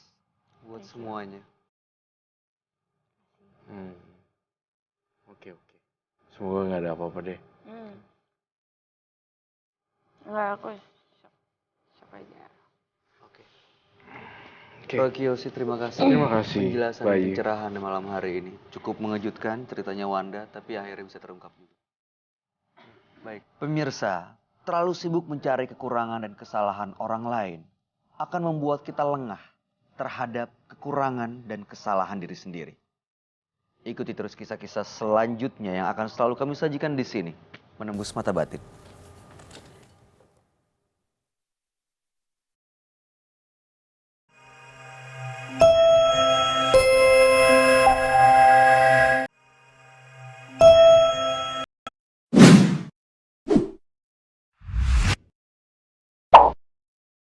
Speaker 1: buat semuanya.
Speaker 5: Oke. Semoga nggak ada apa-apa deh.
Speaker 2: Enggak, aku shock aja.
Speaker 1: Oke.
Speaker 5: Oke.
Speaker 1: Roy Kiyoshi, terima kasih.
Speaker 5: Terima kasih,
Speaker 1: Penjelasan dan
Speaker 5: Bayu.
Speaker 1: pencerahan malam hari ini. Cukup mengejutkan ceritanya Wanda, tapi akhirnya bisa terungkap juga. Baik, pemirsa, terlalu sibuk mencari kekurangan dan kesalahan orang lain akan membuat kita lengah terhadap kekurangan dan kesalahan diri sendiri. Ikuti terus kisah-kisah selanjutnya yang akan selalu kami sajikan di sini, Menembus Mata Batin.